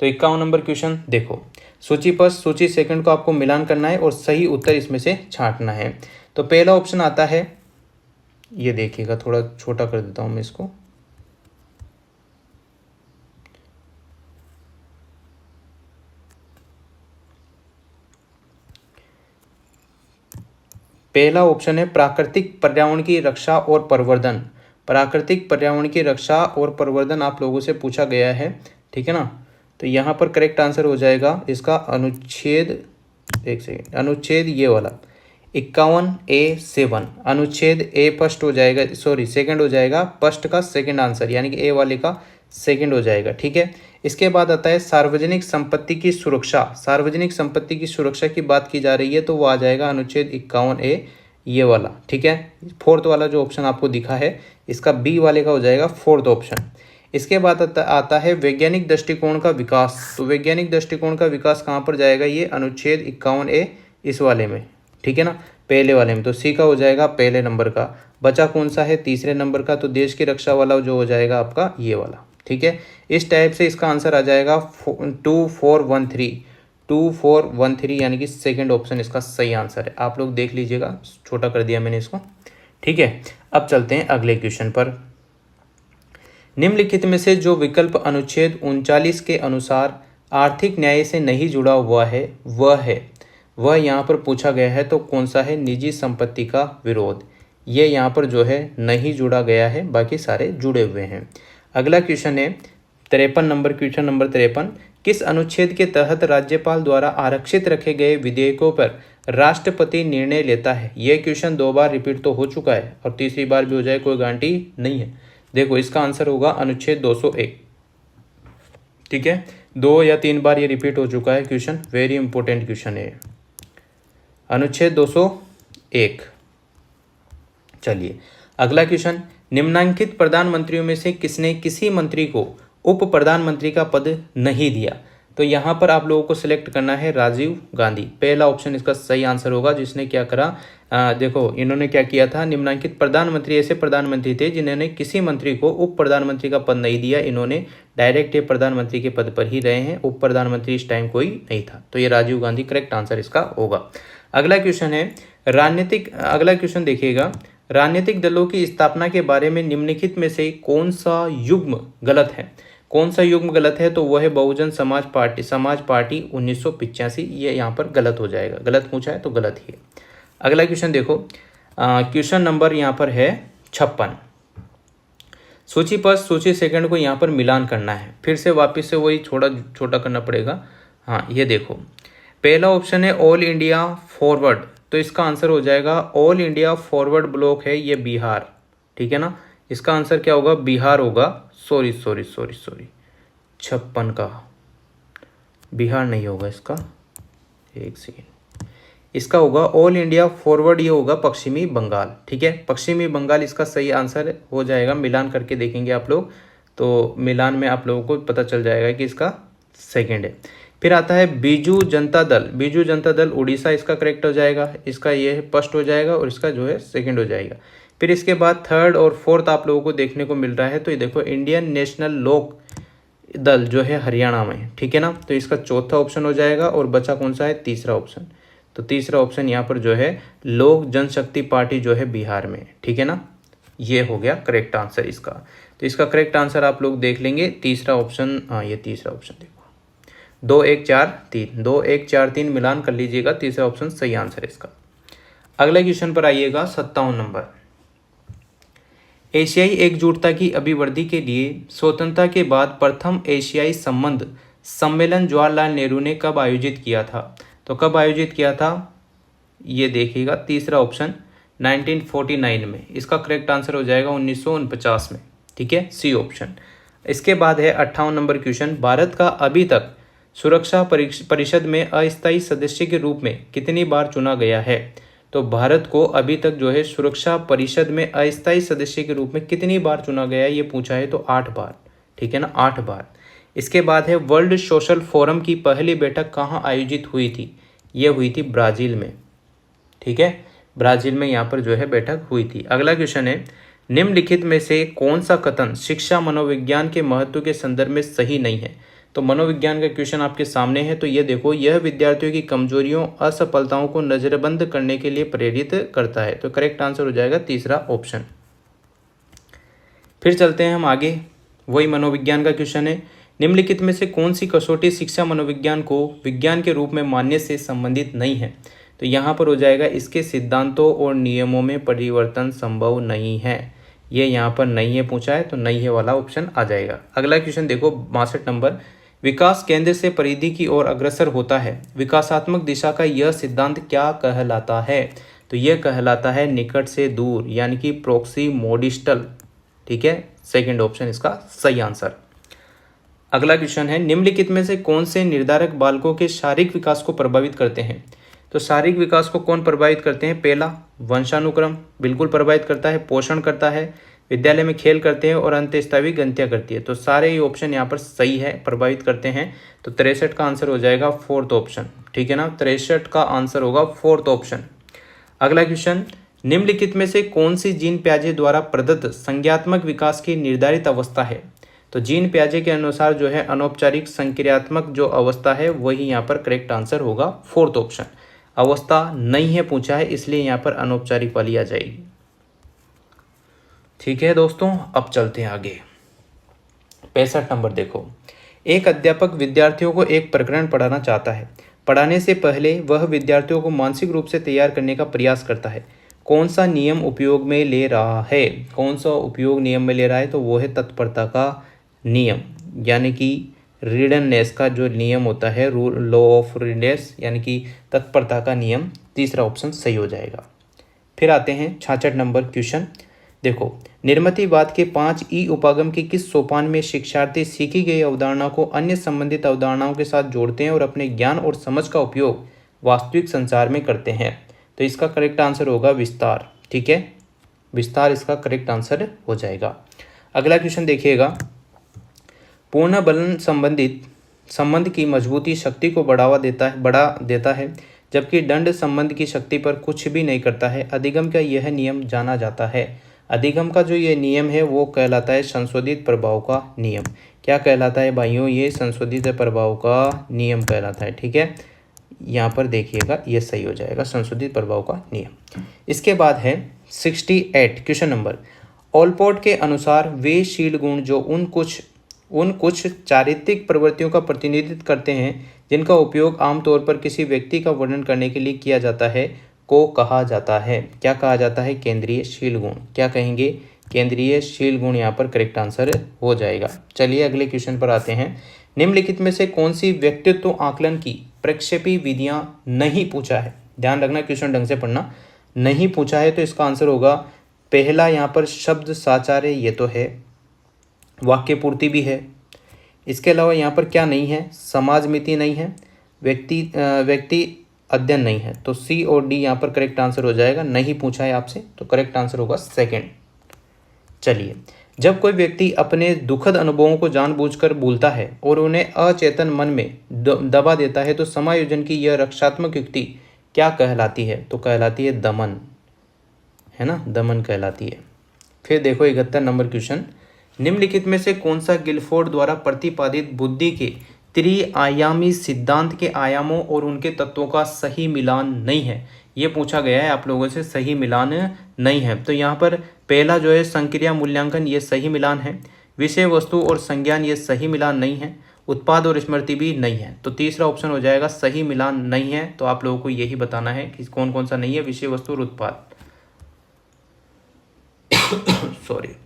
तो 51 नंबर क्वेश्चन देखो, सूची फर्स्ट सूची सेकंड को आपको मिलान करना है और सही उत्तर इसमें से छांटना है। तो पहला ऑप्शन आता है, ये देखिएगा थोड़ा छोटा कर देता हूं मैं इसको, पहला ऑप्शन है प्राकृतिक पर्यावरण की रक्षा और प्रवर्धन। प्राकृतिक पर्यावरण की रक्षा और प्रवर्धन आप लोगों से पूछा गया है, ठीक है ना। तो यहाँ पर करेक्ट आंसर हो जाएगा इसका अनुच्छेद, एक सेकेंड, अनुच्छेद ये वाला 51A7, अनुच्छेद ए फर्स्ट हो जाएगा, सॉरी सेकंड हो जाएगा, फर्स्ट का सेकंड आंसर यानी कि ए वाले का सेकंड हो जाएगा, ठीक है। इसके बाद आता है सार्वजनिक संपत्ति की सुरक्षा। सार्वजनिक संपत्ति की सुरक्षा की बात की जा रही है, तो वो आ जाएगा अनुच्छेद 51A ये वाला, ठीक है। फोर्थ वाला जो ऑप्शन आपको दिखा है इसका बी वाले का हो जाएगा फोर्थ ऑप्शन। इसके बाद आता है वैज्ञानिक दृष्टिकोण का विकास। तो वैज्ञानिक दृष्टिकोण का विकास कहाँ पर जाएगा? ये अनुच्छेद 51A इस वाले में, ठीक है ना, पहले वाले में। तो सी का हो जाएगा पहले नंबर का। बचा कौन सा है? तीसरे नंबर का। तो देश की रक्षा वाला जो हो जाएगा आपका ये वाला, ठीक है। इस टाइप से इसका आंसर आ जाएगा 2413 यानी कि सेकंड ऑप्शन इसका सही आंसर है। आप लोग देख लीजिएगा, छोटा कर दिया मैंने इसको, ठीक है। अब चलते हैं अगले क्वेश्चन पर। निम्नलिखित में से जो विकल्प अनुच्छेद 39 के अनुसार आर्थिक न्याय से नहीं जुड़ा हुआ है वह यहाँ पर पूछा गया है, तो कौन सा है? निजी संपत्ति का विरोध। ये यहाँ पर जो है नहीं जुड़ा गया है, बाकी सारे जुड़े हुए हैं। अगला क्वेश्चन है 53 नंबर, क्वेश्चन नंबर 53, किस अनुच्छेद के तहत राज्यपाल द्वारा आरक्षित रखे गए विधेयकों पर राष्ट्रपति निर्णय लेता है? यह क्वेश्चन 2 बार रिपीट तो हो चुका है और तीसरी बार भी हो जाए कोई गारंटी नहीं है। देखो इसका आंसर होगा अनुच्छेद 201, ठीक है। 2 या 3 बार ये रिपीट हो चुका है क्वेश्चन, वेरी इंपॉर्टेंट क्वेश्चन है अनुच्छेद 201। चलिए अगला क्वेश्चन, निम्नांकित प्रधानमंत्रियों में से किसने किसी मंत्री को उप प्रधानमंत्री का पद नहीं दिया? तो यहाँ पर आप लोगों को सिलेक्ट करना है राजीव गांधी। पहला ऑप्शन इसका सही आंसर होगा। जिसने क्या करा, देखो इन्होंने क्या किया था, निम्नांकित प्रधानमंत्री ऐसे प्रधानमंत्री थे जिन्होंने किसी मंत्री को उप प्रधानमंत्री का पद नहीं दिया। इन्होंने डायरेक्ट ये प्रधानमंत्री के पद पर ही रहे हैं, उप प्रधानमंत्री इस टाइम कोई नहीं था। तो ये राजीव गांधी करेक्ट आंसर इसका होगा। अगला क्वेश्चन है अगला क्वेश्चन देखिएगा, राजनीतिक दलों की स्थापना के बारे में निम्नलिखित में से कौन सा युग्म गलत है? कौन सा युग्म गलत है? तो वह है बहुजन समाज पार्टी 1985। ये यहाँ पर गलत हो जाएगा, गलत पूछा है तो गलत ही है। अगला क्वेश्चन देखो, क्वेश्चन नंबर यहाँ पर है 56। सूची फर्स्ट सूची सेकंड को यहाँ पर मिलान करना है, फिर से वापस से वही छोटा करना पड़ेगा। हाँ, ये देखो, पहला ऑप्शन है ऑल इंडिया फॉरवर्ड, तो इसका आंसर हो जाएगा ऑल इंडिया फॉरवर्ड ब्लॉक है ये बिहार, ठीक है ना। इसका आंसर क्या होगा? बिहार होगा। सॉरी 56 का बिहार नहीं होगा, इसका एक सेकेंड, इसका होगा ऑल इंडिया फॉरवर्ड, ये होगा पश्चिमी बंगाल, ठीक है। पश्चिमी बंगाल इसका सही आंसर हो जाएगा। मिलान करके देखेंगे आप लोग, तो मिलान में आप लोगों को पता चल जाएगा कि इसका सेकंड है। फिर आता है बीजू जनता दल उड़ीसा, इसका करेक्ट हो जाएगा, इसका ये फर्स्ट हो जाएगा और इसका जो है सेकंड हो जाएगा। फिर इसके बाद थर्ड और फोर्थ आप लोगों को देखने को मिल रहा है, तो ये देखो इंडियन नेशनल लोक दल जो है हरियाणा में, ठीक है ना, तो इसका चौथा ऑप्शन हो जाएगा। और बचा कौन सा है? तीसरा ऑप्शन। तो तीसरा ऑप्शन यहाँ पर जो है लोक जनशक्ति पार्टी जो है बिहार में, ठीक है ना। ये हो गया करेक्ट आंसर इसका। तो इसका करेक्ट आंसर आप लोग देख लेंगे, तीसरा ऑप्शन। हाँ, ये तीसरा ऑप्शन देखो, 2 1 4 3 मिलान कर लीजिएगा, तीसरा ऑप्शन सही आंसर है इसका। अगले क्वेश्चन पर आइएगा, 57 नंबर। एशियाई एकजुटता की अभिवृद्धि के लिए स्वतंत्रता के बाद प्रथम एशियाई संबंध सम्मेलन जवाहरलाल नेहरू ने कब आयोजित किया था? तो कब आयोजित किया था ये देखिएगा, तीसरा ऑप्शन 1949 में। इसका करेक्ट आंसर हो जाएगा 1949 में, ठीक है, सी ऑप्शन। इसके बाद है 58 नंबर क्वेश्चन, भारत का अभी तक सुरक्षा परिषद में अस्थायी सदस्य के रूप में कितनी बार चुना गया है? तो भारत को अभी तक जो है सुरक्षा परिषद में अस्थायी सदस्य के रूप में कितनी बार चुना गया है, ये पूछा है, तो 8 बार, ठीक है ना, 8 बार। इसके बाद है वर्ल्ड सोशल फोरम की पहली बैठक कहाँ आयोजित हुई थी? ये हुई थी ब्राज़ील में, ठीक है, ब्राज़ील में यहाँ पर जो है बैठक हुई थी। अगला क्वेश्चन है, निम्नलिखित में से कौन सा कथन शिक्षा मनोविज्ञान के महत्व के संदर्भ में सही नहीं है? तो मनोविज्ञान का क्वेश्चन आपके सामने है, तो ये देखो, यह विद्यार्थियों की कमजोरियों असफलताओं को नजरबंद करने के लिए प्रेरित करता है। तो करेक्ट आंसर हो जाएगा तीसरा ऑप्शन। फिर चलते हैं हम आगे, वही मनोविज्ञान का क्वेश्चन है, निम्नलिखित में से कौन सी कसौटी शिक्षा मनोविज्ञान को विज्ञान के रूप में मानने से संबंधित नहीं है? तो यहाँ पर हो जाएगा, इसके सिद्धांतों और नियमों में परिवर्तन संभव नहीं है। ये यहाँ पर नहीं है पूछा है, तो नहीं है वाला ऑप्शन आ जाएगा। अगला क्वेश्चन देखो, 62 नंबर, विकास केंद्र से परिधि की ओर अग्रसर होता है, विकासात्मक दिशा का यह सिद्धांत क्या कहलाता है? तो यह कहलाता है निकट से दूर, यानी कि प्रोक्सीमोडिस्टल, ठीक है, सेकंड ऑप्शन इसका सही आंसर। अगला क्वेश्चन है, निम्नलिखित में से कौन से निर्धारक बालकों के शारीरिक विकास को प्रभावित करते हैं? तो शारीरिक विकास को कौन प्रभावित करते हैं? पहला, वंशानुक्रम बिल्कुल प्रभावित करता है, पोषण करता है, विद्यालय में खेल करते हैं और अंत्येष्टि गंत्या करती है। तो सारे ये ऑप्शन यहाँ पर सही है, प्रभावित करते हैं। तो 63 का आंसर हो जाएगा फोर्थ ऑप्शन, ठीक है ना, 63 का आंसर होगा फोर्थ ऑप्शन। अगला क्वेश्चन, निम्नलिखित में से कौन सी जीन प्याजे द्वारा प्रदत्त संज्ञात्मक विकास की निर्धारित अवस्था है? तो जीन प्याजे के अनुसार जो है अनौपचारिक संक्रियात्मक जो अवस्था है वही यहाँ पर करेक्ट आंसर होगा फोर्थ ऑप्शन। अवस्था नहीं है पूछा है, इसलिए यहाँ पर अनौपचारिक वाली आ जाएगी, ठीक है दोस्तों। अब चलते हैं आगे, 65 नंबर देखो, एक अध्यापक विद्यार्थियों को एक प्रकरण पढ़ाना चाहता है। पढ़ाने से पहले वह विद्यार्थियों को मानसिक रूप से तैयार करने का प्रयास करता है। कौन सा नियम उपयोग में ले रहा है? कौन सा उपयोग नियम में ले रहा है? तो वो है तत्परता का नियम, यानी कि रीडनेस का जो नियम होता है, लॉ ऑफ रीडनेस, यानी कि तत्परता का नियम, तीसरा ऑप्शन सही हो जाएगा। फिर आते हैं 66 नंबर क्वेश्चन, देखो, निर्मितिवाद के 5 ई उपागम के किस सोपान में शिक्षार्थी सीखी गई अवधारणा को अन्य संबंधित अवधारणाओं के साथ जोड़ते हैं और अपने ज्ञान और समझ का उपयोग वास्तविक संसार में करते हैं? तो इसका करेक्ट आंसर होगा विस्तार, ठीक है, विस्तार इसका करेक्ट आंसर हो जाएगा। अगला क्वेश्चन देखिएगा, पूर्ण बलन संबंध की मजबूती शक्ति को बढ़ा देता है जबकि दंड संबंध की शक्ति पर कुछ भी नहीं करता है। अधिगम का यह नियम जाना जाता है। अधिगम का जो ये नियम है वो कहलाता है संशोधित प्रभाव का नियम। क्या कहलाता है भाइयों? ये संशोधित प्रभाव का नियम कहलाता है, ठीक है। यहाँ पर देखिएगा ये सही हो जाएगा, संशोधित प्रभाव का नियम। इसके बाद है 68 क्वेश्चन नंबर, ऑलपोर्ट के अनुसार वे शील गुण जो उन कुछ चारित्रिक प्रवृत्तियों का प्रतिनिधित्व करते हैं जिनका उपयोग आमतौर पर किसी व्यक्ति का वर्णन करने के लिए किया जाता है को कहा जाता है। क्या कहा जाता है? केंद्रीय शील गुण। क्या कहेंगे? केंद्रीय शील गुण यहाँ पर करेक्ट आंसर हो जाएगा। चलिए अगले क्वेश्चन पर आते हैं। निम्नलिखित में से कौन सी व्यक्तित्व आकलन की प्रक्षेपी विधियां नहीं पूछा है? ध्यान रखना, क्वेश्चन ढंग से पढ़ना। नहीं पूछा है तो इसका आंसर होगा पहला यहाँ पर शब्द साचार्य, ये तो है, वाक्य पूर्ति भी है। इसके अलावा यहाँ पर क्या नहीं है? समाज मिति नहीं है, व्यक्ति अध्ययन नहीं है। तो सी और डी यहाँ पर करेक्ट आंसर हो जाएगा। नहीं पूछा है आपसे तो करेक्ट आंसर होगा सेकंड। चलिए, जब कोई व्यक्ति अपने दुखद अनुभवों को जानबूझकर भूलता है और उन्हें अचेतन मन में दबा देता है तो समायोजन की यह रक्षात्मक युक्ति क्या कहलाती है? तो कहलाती है दमन, है ना, दमन कहलाती है। फिर देखो 71 नंबर क्वेश्चन, निम्नलिखित में से कौन सा गिलफोर्ड द्वारा प्रतिपादित बुद्धि के त्रिआयामी सिद्धांत के आयामों और उनके तत्वों का सही मिलान नहीं है? ये पूछा गया है आप लोगों से, सही मिलान नहीं है। तो यहाँ पर पहला जो है संक्रिया मूल्यांकन, ये सही मिलान है। विषय वस्तु और संज्ञान, ये सही मिलान नहीं है। उत्पाद और स्मृति भी नहीं है। तो तीसरा ऑप्शन हो जाएगा सही मिलान नहीं है। तो आप लोगों को यही बताना है कि कौन कौन सा नहीं है, विषय वस्तु और उत्पाद। सॉरी।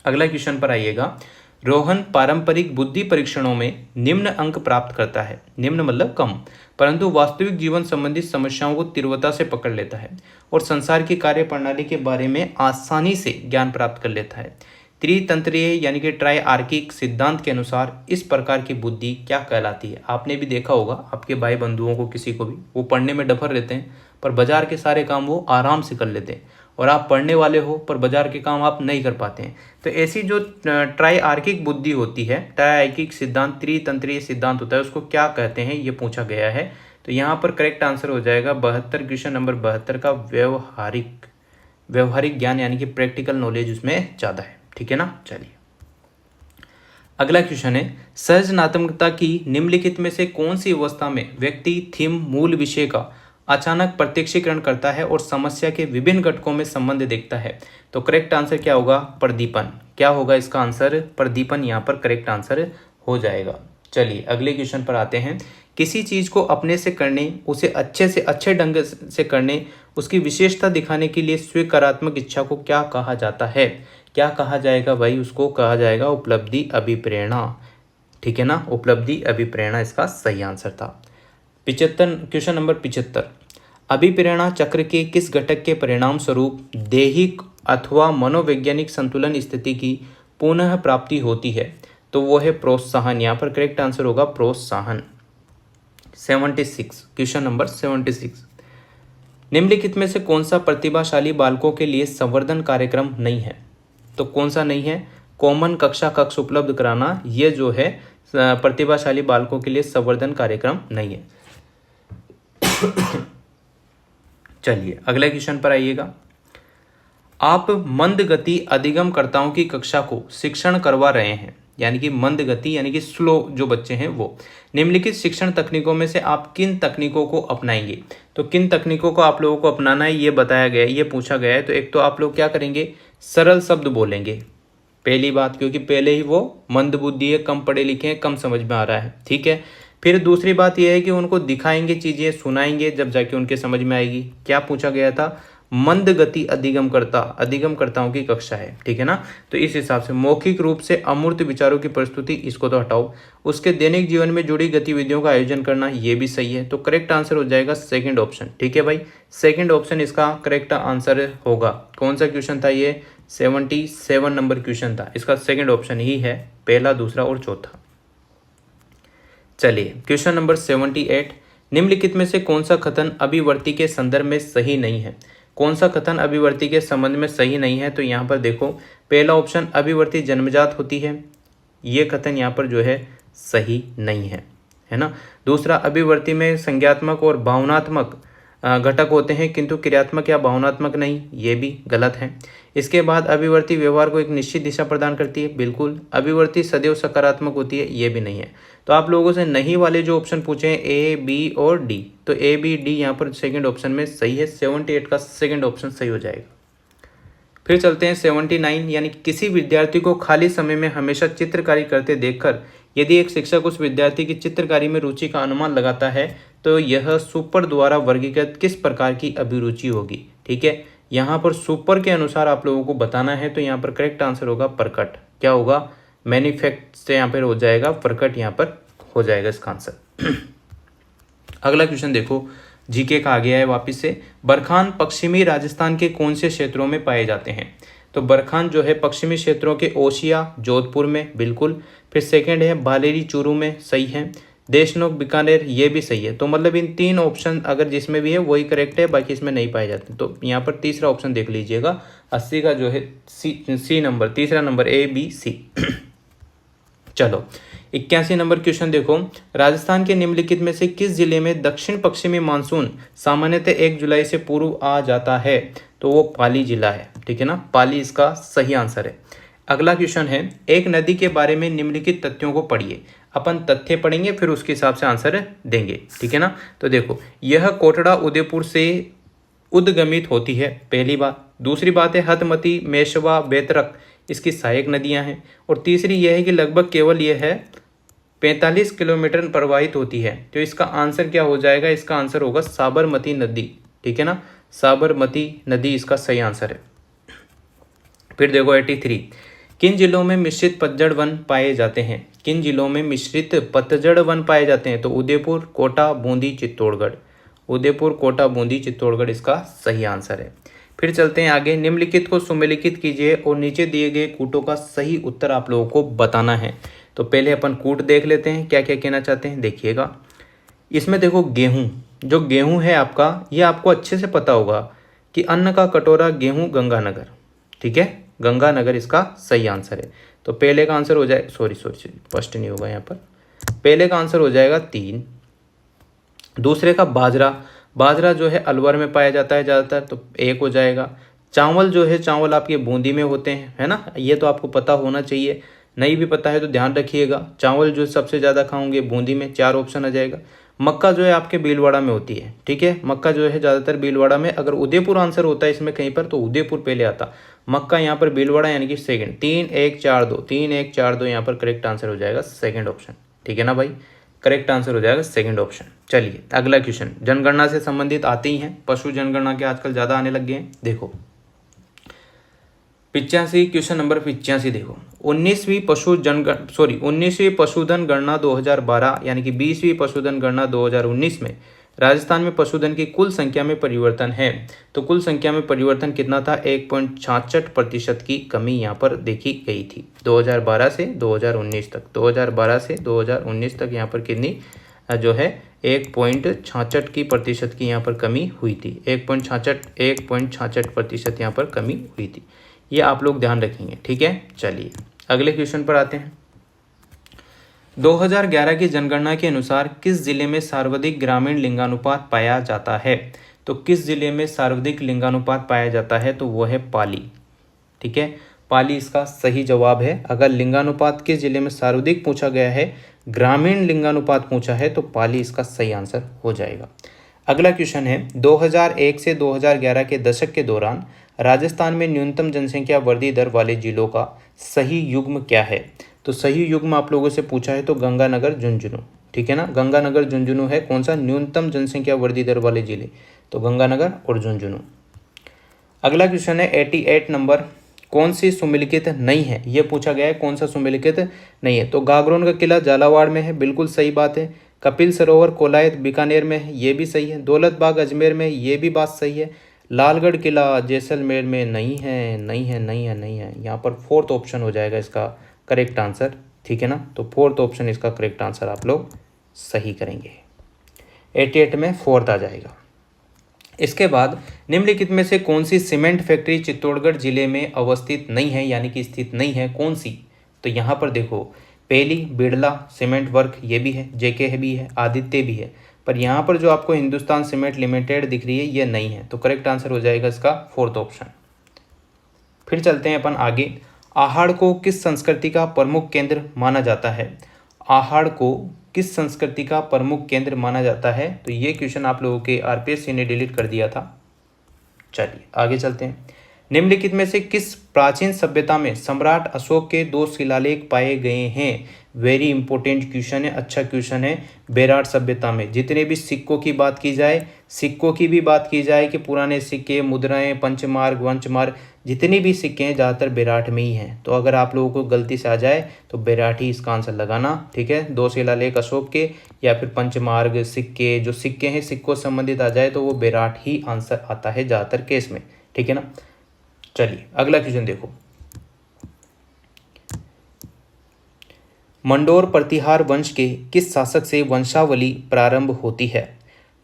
अगला क्वेश्चन पर आइएगा। रोहन पारंपरिक बुद्धि परीक्षणों में निम्न अंक प्राप्त करता है, निम्न मतलब कम, परंतु वास्तविक जीवन संबंधी समस्याओं को तीव्रता से पकड़ लेता है और संसार की कार्य प्रणाली के बारे में आसानी से ज्ञान प्राप्त कर लेता है। त्रितंत्रीय यानी कि ट्राइआर्किक सिद्धांत के अनुसार इस प्रकार की बुद्धि क्या कहलाती है? आपने भी देखा होगा आपके भाई बंधुओं को, किसी को भी, वो पढ़ने में डफर रहते हैं पर बाजार के सारे काम वो आराम से कर लेते हैं, और आप पढ़ने वाले हो पर बाजार के काम आप नहीं कर पाते हैं। तो ऐसी जो ट्राइआर्किक बुद्धि होती है, ट्राइआर्किक सिद्धांत, त्रितंत्रीय सिद्धांत होता है, उसको क्या कहते हैं ये पूछा गया है। तो यहाँ पर करेक्ट आंसर हो जाएगा 72, क्वेश्चन नंबर 72 का व्यवहारिक ज्ञान यानी कि प्रैक्टिकल नॉलेज उसमें ज़्यादा है। ठीक है ना। चलिए अगला क्वेश्चन है, सृजनात्मकता की निम्नलिखित में से कौन सी अवस्था में व्यक्ति थीम मूल विषय का अचानक प्रत्यक्षीकरण करता है और समस्या के विभिन्न घटकों में संबंध देखता है? तो करेक्ट आंसर क्या होगा? प्रदीपन। क्या होगा इसका आंसर? प्रदीपन यहाँ पर करेक्ट आंसर हो जाएगा। चलिए अगले क्वेश्चन पर आते हैं। किसी चीज़ को अपने से करने, उसे अच्छे से अच्छे ढंग से करने, उसकी विशेषता दिखाने के लिए स्वीकारात्मक इच्छा को क्या कहा जाता है? क्या कहा जाएगा भाई? उसको कहा जाएगा उपलब्धि अभिप्रेरणा। ठीक है ना, उपलब्धि अभिप्रेरणा इसका सही आंसर था। 75 क्वेश्चन नंबर 75, अभिप्रेरणा चक्र के किस घटक के परिणाम स्वरूप दैहिक अथवा मनोवैज्ञानिक संतुलन स्थिति की पुनः प्राप्ति होती है? तो वो है प्रोत्साहन। यहाँ पर करेक्ट आंसर होगा प्रोत्साहन। 76 क्वेश्चन नंबर 76, निम्नलिखित में से कौन सा प्रतिभाशाली बालकों के लिए संवर्धन कार्यक्रम नहीं है? तो कौन सा नहीं है? कॉमन कक्ष उपलब्ध कराना, ये जो है प्रतिभाशाली बालकों के लिए संवर्धन कार्यक्रम नहीं है। चलिए अगले क्वेश्चन पर आइएगा। आप मंद गति अधिगमकर्ताओं की कक्षा को शिक्षण करवा रहे हैं, यानी कि मंद गति यानी कि स्लो जो बच्चे हैं वो। निम्नलिखित शिक्षण तकनीकों में से आप किन तकनीकों को अपनाएंगे? तो किन तकनीकों को आप लोगों को अपनाना है ये बताया गया है, ये पूछा गया है। तो एक तो आप लोग क्या करेंगे? सरल शब्द बोलेंगे, पहली बात, क्योंकि पहले ही वो मंद बुद्धि है, कम पढ़े लिखे हैं, कम समझ में आ रहा है। ठीक है। फिर दूसरी बात यह है कि उनको दिखाएंगे चीज़ें, सुनाएंगे, जब जाके उनके समझ में आएगी। क्या पूछा गया था? मंद गति अधिगमकर्ताओं की कक्षा है। ठीक है ना। तो इस हिसाब से मौखिक रूप से अमूर्त विचारों की प्रस्तुति, इसको तो हटाओ। उसके दैनिक जीवन में जुड़ी गतिविधियों का आयोजन करना, ये भी सही है। तो करेक्ट आंसर हो जाएगा सेकंड ऑप्शन। ठीक है भाई, सेकंड ऑप्शन इसका करेक्ट आंसर होगा। कौन सा क्वेश्चन था ये? 77 नंबर क्वेश्चन था। इसका सेकंड ऑप्शन ही है, पहला, दूसरा और चौथा। चलिए क्वेश्चन नंबर 78, निम्नलिखित में से कौन सा कथन अभिवर्ती के संदर्भ में सही नहीं है? कौन सा कथन अभिवर्ती के संबंध में सही नहीं है? तो यहाँ पर देखो, पहला ऑप्शन अभिवर्ती जन्मजात होती है, ये कथन यहाँ पर जो है सही नहीं है, है ना। दूसरा, अभिवर्ती में संज्ञात्मक और भावनात्मक घटक होते हैं किंतु क्रियात्मक या भावनात्मक नहीं, ये भी गलत है। इसके बाद अभिवर्ती व्यवहार को एक निश्चित दिशा प्रदान करती है, बिल्कुल। अभिवर्ती सदैव सकारात्मक होती है, ये भी नहीं है। तो आप लोगों से नहीं वाले जो ऑप्शन पूछे हैं ए, बी और डी, तो ए, बी, डी यहाँ पर सेकंड ऑप्शन में सही है। 78 का सेकंड ऑप्शन सही हो जाएगा। फिर चलते हैं 79, यानी किसी विद्यार्थी को खाली समय में हमेशा चित्रकारी करते देखकर यदि एक शिक्षक उस विद्यार्थी की चित्रकारी में रुचि का अनुमान लगाता है तो यह सुपर द्वारा वर्गीकृत किस प्रकार की अभिरुचि होगी। ठीक है, यहाँ पर सुपर के अनुसार आप लोगों को बताना है, तो यहाँ पर करेक्ट आंसर होगा प्रकट। क्या होगा, मैनिफेक्ट से यहाँ पर हो जाएगा, प्रकट यहाँ पर हो जाएगा इसका आंसर। अगला क्वेश्चन देखो, जीके का आ गया है वापिस से। बरखान पश्चिमी राजस्थान के कौन से क्षेत्रों में पाए जाते हैं। तो बरखान जो है पश्चिमी क्षेत्रों के ओशिया जोधपुर में, बिल्कुल। फिर सेकंड है बालेरी चूरू में, सही है। देशनोक बीकानेर, ये भी सही है। तो मतलब इन तीन ऑप्शन अगर जिसमें भी है वही करेक्ट है, बाकी इसमें नहीं पाए जाते। तो यहाँ पर तीसरा ऑप्शन देख लीजिएगा, 80 का जो है सी नंबर, तीसरा नंबर ए, बी, सी। चलो 81 नंबर क्वेश्चन देखो, राजस्थान के निम्नलिखित में से किस जिले में दक्षिण पश्चिमी मानसून सामान्यतः 1 जुलाई से पूर्व आ जाता है। तो वो पाली जिला है। ठीक है ना, पाली इसका सही आंसर है। अगला क्वेश्चन है, एक नदी के बारे में निम्नलिखित तथ्यों को पढ़िए। अपन तथ्य पढ़ेंगे फिर उसके हिसाब से आंसर देंगे। ठीक है ना, तो देखो, यह कोटड़ा उदयपुर से उद्गमित होती है, पहली बात। दूसरी बात है हथमती, मेशवा, बेतरक इसकी सहायक नदियां हैं। और तीसरी यह है कि लगभग केवल यह है 45 किलोमीटर प्रवाहित होती है। तो इसका आंसर क्या हो जाएगा, इसका आंसर होगा साबरमती नदी। ठीक है ना, साबरमती नदी इसका सही आंसर है। फिर देखो 83, किन जिलों में मिश्रित पतझड़ वन पाए जाते हैं। किन जिलों में मिश्रित पतझड़ वन पाए जाते हैं। तो उदयपुर, कोटा, बूंदी, चित्तौड़गढ़। उदयपुर, कोटा, बूंदी, चित्तौड़गढ़ इसका सही आंसर है। फिर चलते हैं आगे, निम्नलिखित को सुमेलिखित कीजिए और नीचे दिए गए कूटों का सही उत्तर आप लोगों को बताना है। तो पहले अपन कूट देख लेते हैं, क्या क्या कहना चाहते हैं, देखिएगा। इसमें देखो गेहूं, जो गेहूं है आपका, ये आपको अच्छे से पता होगा कि अन्न का कटोरा गेहूं गंगानगर। ठीक है, गंगानगर इसका सही आंसर है। तो पहले का आंसर हो जाए, सॉरी फर्स्ट नहीं होगा यहाँ पर, पहले का आंसर हो जाएगा 3। दूसरे का बाजरा, बाजरा जो है अलवर में पाया जाता है ज़्यादातर, तो 1 हो जाएगा। चावल जो है, चावल आपके बूंदी में होते हैं, है ना, ये तो आपको पता होना चाहिए। नहीं भी पता है तो ध्यान रखिएगा, चावल जो सबसे ज़्यादा खाओगे बूंदी में, 4 ऑप्शन आ जाएगा। मक्का जो है आपके भीलवाड़ा में होती है। ठीक है, मक्का जो है ज़्यादातर भीलवाड़ा में। अगर उदयपुर आंसर होता है इसमें कहीं पर तो उदयपुर पहले आता, मक्का यहाँ पर भीलवाड़ा यानी कि सेकंड। 3, 1, 4, 2, 3, 1, 4, 2 यहाँ पर करेक्ट आंसर हो जाएगा सेकंड ऑप्शन। ठीक है ना भाई, करेक्ट आंसर हो जाएगा सेकंड ऑप्शन। चलिए अगला क्वेश्चन, जनगणना से संबंधित आते ही हैं, पशु जनगणना के आजकल ज़्यादा आने लग गए हैं। देखो 85, क्वेश्चन नंबर 85 देखो, 19वीं पशुधन गणना 2012 यानी कि 20वीं पशुधन गणना 2019 में राजस्थान में पशुधन की कुल संख्या में परिवर्तन है। तो कुल संख्या में परिवर्तन कितना था, 1.66% की कमी यहाँ पर देखी गई थी 2012 से 2019 तक। 2012 से 2019 तक यहाँ पर कितनी जो है 1.66 की प्रतिशत की यहाँ पर कमी हुई थी। 1.66% यहाँ पर कमी हुई थी, ये आप लोग ध्यान रखेंगे। ठीक है, चलिए अगले क्वेश्चन पर आते हैं। 2011 की जनगणना के अनुसार किस जिले में सर्वाधिक ग्रामीण लिंगानुपात पाया जाता है। तो किस जिले में सर्वाधिक लिंगानुपात पाया जाता है, तो वो है पाली। ठीक है, पाली इसका सही जवाब है। अगर लिंगानुपात किस जिले में सर्वाधिक पूछा गया है, ग्रामीण लिंगानुपात पूछा है, तो पाली इसका सही आंसर हो जाएगा। अगला क्वेश्चन है, 2001 से 2011 के दशक के दौरान राजस्थान में न्यूनतम जनसंख्या वृद्धि दर वाले जिलों का सही युग्म क्या है। तो सही युग्म आप लोगों से पूछा है तो गंगानगर, झुंझुनू। ठीक है ना, गंगानगर, झुंझुनू है कौन सा न्यूनतम जनसंख्या वृद्धि दर वाले जिले, तो गंगानगर और झुंझुनू। अगला क्वेश्चन है 88 नंबर, कौन सी सुमेलिखित नहीं है, ये पूछा गया है कौन सा सुमेलिखित नहीं है। तो गागरोन का किला झालावाड़ में है, बिल्कुल सही बात है। कपिल सरोवर कोलायत बीकानेर में है, ये भी सही है। दौलत बाग अजमेर में, ये भी बात सही है। लालगढ़ किला जैसलमेर में नहीं है, नहीं है, नहीं है, नहीं है। यहाँ पर 4th ऑप्शन हो जाएगा इसका करेक्ट आंसर। ठीक है ना, तो 4th ऑप्शन इसका करेक्ट आंसर आप लोग सही करेंगे। 88 में 4th आ जाएगा। इसके बाद निम्नलिखित में से कौन सी सीमेंट फैक्ट्री चित्तौड़गढ़ जिले में अवस्थित नहीं है, यानी कि स्थित नहीं है, कौन सी। तो यहाँ पर देखो, पहली बिड़ला सीमेंट वर्क, ये भी है, जेके भी है, आदित्य भी है। पर यहाँ पर जो आपको हिंदुस्तान सीमेंट लिमिटेड दिख रही है ये नहीं है, तो करेक्ट आंसर हो जाएगा इसका फोर्थ ऑप्शन। फिर चलते हैं अपन आगे। आहड़ को किस संस्कृति का प्रमुख केंद्र माना जाता है? आहड़ को किस संस्कृति का प्रमुख केंद्र माना जाता है? तो ये क्वेश्चन आप लोगों के आरपीएससी ने डिलीट कर दिया था। चलिए आगे चलते हैं। निम्नलिखित में से किस प्राचीन सभ्यता में सम्राट अशोक के 2 शिलालेख पाए गए हैं? वेरी इंपॉर्टेंट क्वेश्चन है, अच्छा क्वेश्चन है। बेराट सभ्यता में जितने भी सिक्कों की बात की जाए, सिक्कों की भी बात की जाए कि पुराने सिक्के, मुद्राएं, पंचमार्ग, वंचमार्ग, जितनी भी सिक्के हैं ज़्यादातर बेराट में ही हैं। तो अगर आप लोगों को गलती से आ जाए तो बेराट ही इसका आंसर लगाना, ठीक है। 2 शिलालेख अशोक के या फिर पंचमार्ग सिक्के, जो सिक्के हैं सिक्कों से संबंधित आ जाए तो वो बेराट ही आंसर आता है ज़्यादातर केस में, ठीक है ना। चलिए अगला क्वेश्चन देखो। मंडोर प्रतिहार वंश के किस शासक से वंशावली प्रारंभ होती है?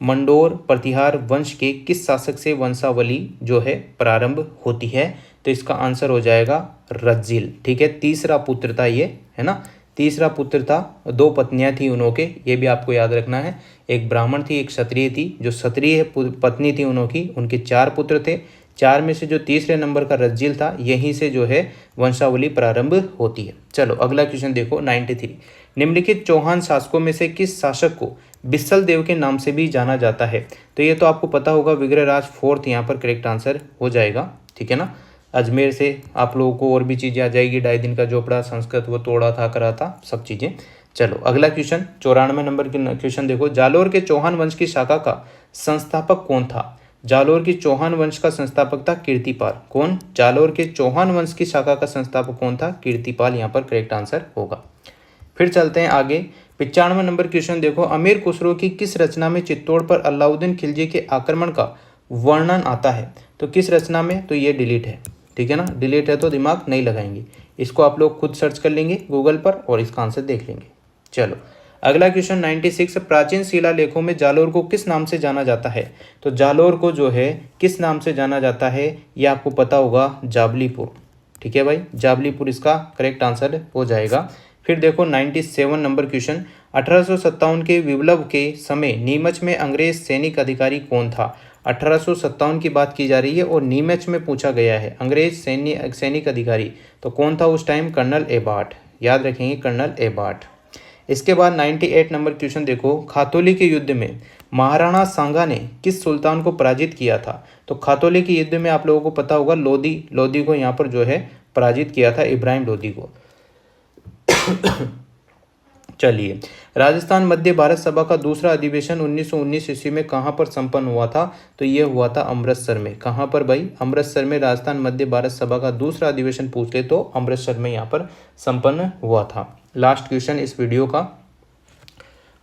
मंडोर प्रतिहार वंश के किस शासक से वंशावली जो है प्रारंभ होती है? तो इसका आंसर हो जाएगा रज्जिल, ठीक है। तीसरा पुत्र था ये, है ना, तीसरा पुत्र था। 2 पत्नियां थी उनके, ये भी आपको याद रखना है। एक ब्राह्मण थी, एक क्षत्रिय थी। जो क्षत्रिय पत्नी थी उनकी, उनके 4 पुत्र थे। 4 में से जो तीसरे नंबर का रज्जिल था, यहीं से जो है वंशावली प्रारंभ होती है। चलो अगला क्वेश्चन देखो 93। निम्नलिखित चौहान शासकों में से किस शासक को बिसल देव के नाम से भी जाना जाता है? तो ये तो आपको पता होगा, विग्रहराज फोर्थ यहाँ पर करेक्ट आंसर हो जाएगा, ठीक है ना। अजमेर से आप लोगों को और भी चीज़ें आ जाएगी, 2.5 दिन का झोपड़ा, संस्कृत वो तोड़ा था, करा था, सब चीज़ें। चलो अगला क्वेश्चन 94 नंबर की क्वेश्चन देखो। जालोर के चौहान वंश की शाखा का संस्थापक कौन था? जालोर की चौहान वंश का संस्थापक था कीर्तिपाल। कौन? जालोर के चौहान वंश की शाखा का संस्थापक कौन था? कीर्तिपाल यहाँ पर करेक्ट आंसर होगा। फिर चलते हैं आगे। 95 नंबर क्वेश्चन देखो। अमीर खुसरो की किस रचना में चित्तौड़ पर अलाउद्दीन खिलजी के आक्रमण का वर्णन आता है? तो किस रचना में? तो ये डिलीट है, ठीक है ना, डिलीट है तो दिमाग नहीं लगाएंगे, इसको आप लोग खुद सर्च कर लेंगे गूगल पर और इसका आंसर देख लेंगे। चलो अगला क्वेश्चन 96। प्राचीन शिलालेखों में जालोर को किस नाम से जाना जाता है? तो जालोर को जो है किस नाम से जाना जाता है ये आपको पता होगा, जाबलीपुर, ठीक है भाई, जाबलीपुर इसका करेक्ट आंसर हो जाएगा। फिर देखो 97 नंबर क्वेश्चन। 1857 के विप्लव के समय नीमच में अंग्रेज सैनिक अधिकारी कौन था? 1857 की बात की जा रही है और नीमच में पूछा गया है अंग्रेज सैनिक अधिकारी, तो कौन था उस टाइम? कर्नल एबार्ट, याद रखेंगे कर्नल एबार्ट। इसके बाद 98 नंबर क्वेश्चन देखो। खातौली के युद्ध में महाराणा सांगा ने किस सुल्तान को पराजित किया था? तो खातौली के युद्ध में आप लोगों को पता होगा लोदी को यहाँ पर जो है पराजित किया था, इब्राहिम लोदी को। चलिए, राजस्थान मध्य भारत सभा का दूसरा अधिवेशन 1919 ईस्वी में कहाँ पर संपन्न हुआ था? तो ये हुआ था अमृतसर में। कहाँ पर भाई? अमृतसर में राजस्थान मध्य भारत सभा का दूसरा अधिवेशन पूछ ले तो अमृतसर में यहाँ पर संपन्न हुआ था। लास्ट क्वेश्चन इस वीडियो का।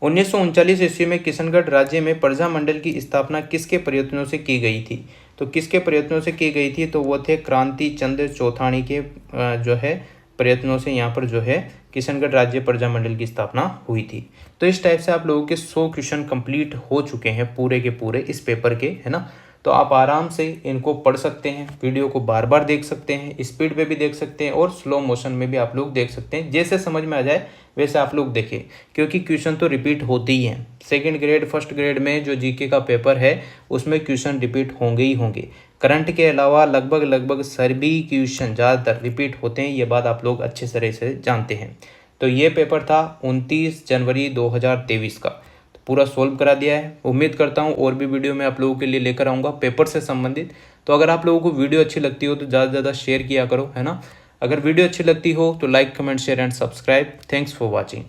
1939 ईस्वी में किशनगढ़ राज्य में प्रजामंडल की स्थापना किसके प्रयत्नों से की गई थी? तो किसके प्रयत्नों से की गई थी? तो वो थे क्रांति चंद्र चौथाणी के जो है प्रयत्नों से यहाँ पर जो है किशनगढ़ राज्य प्रजामंडल की स्थापना हुई थी। तो इस टाइप से आप लोगों के 100 क्वेश्चन कंप्लीट हो चुके हैं पूरे के पूरे इस पेपर के, है ना। तो आप आराम से इनको पढ़ सकते हैं, वीडियो को बार बार देख सकते हैं, स्पीड पे भी देख सकते हैं और स्लो मोशन में भी आप लोग देख सकते हैं। जैसे समझ में आ जाए वैसे आप लोग देखें, क्योंकि क्वेश्चन तो रिपीट होते ही हैं। सेकंड ग्रेड फर्स्ट ग्रेड में जो जीके का पेपर है उसमें क्वेश्चन रिपीट होंगे ही होंगे। करंट के अलावा लगभग सभी क्वेश्चन ज़्यादातर रिपीट होते हैं, ये बात आप लोग अच्छे तरह से जानते हैं। तो ये पेपर था 29 जनवरी 2023 का, तो पूरा सोल्व करा दिया है। उम्मीद करता हूँ और भी वीडियो मैं आप लोगों के लिए लेकर आऊँगा पेपर से संबंधित। तो अगर आप लोगों को वीडियो अच्छी लगती हो तो ज़्यादा से ज़्यादा शेयर किया करो, है ना। अगर वीडियो अच्छी लगती हो तो like comment share and subscribe. Thanks for watching.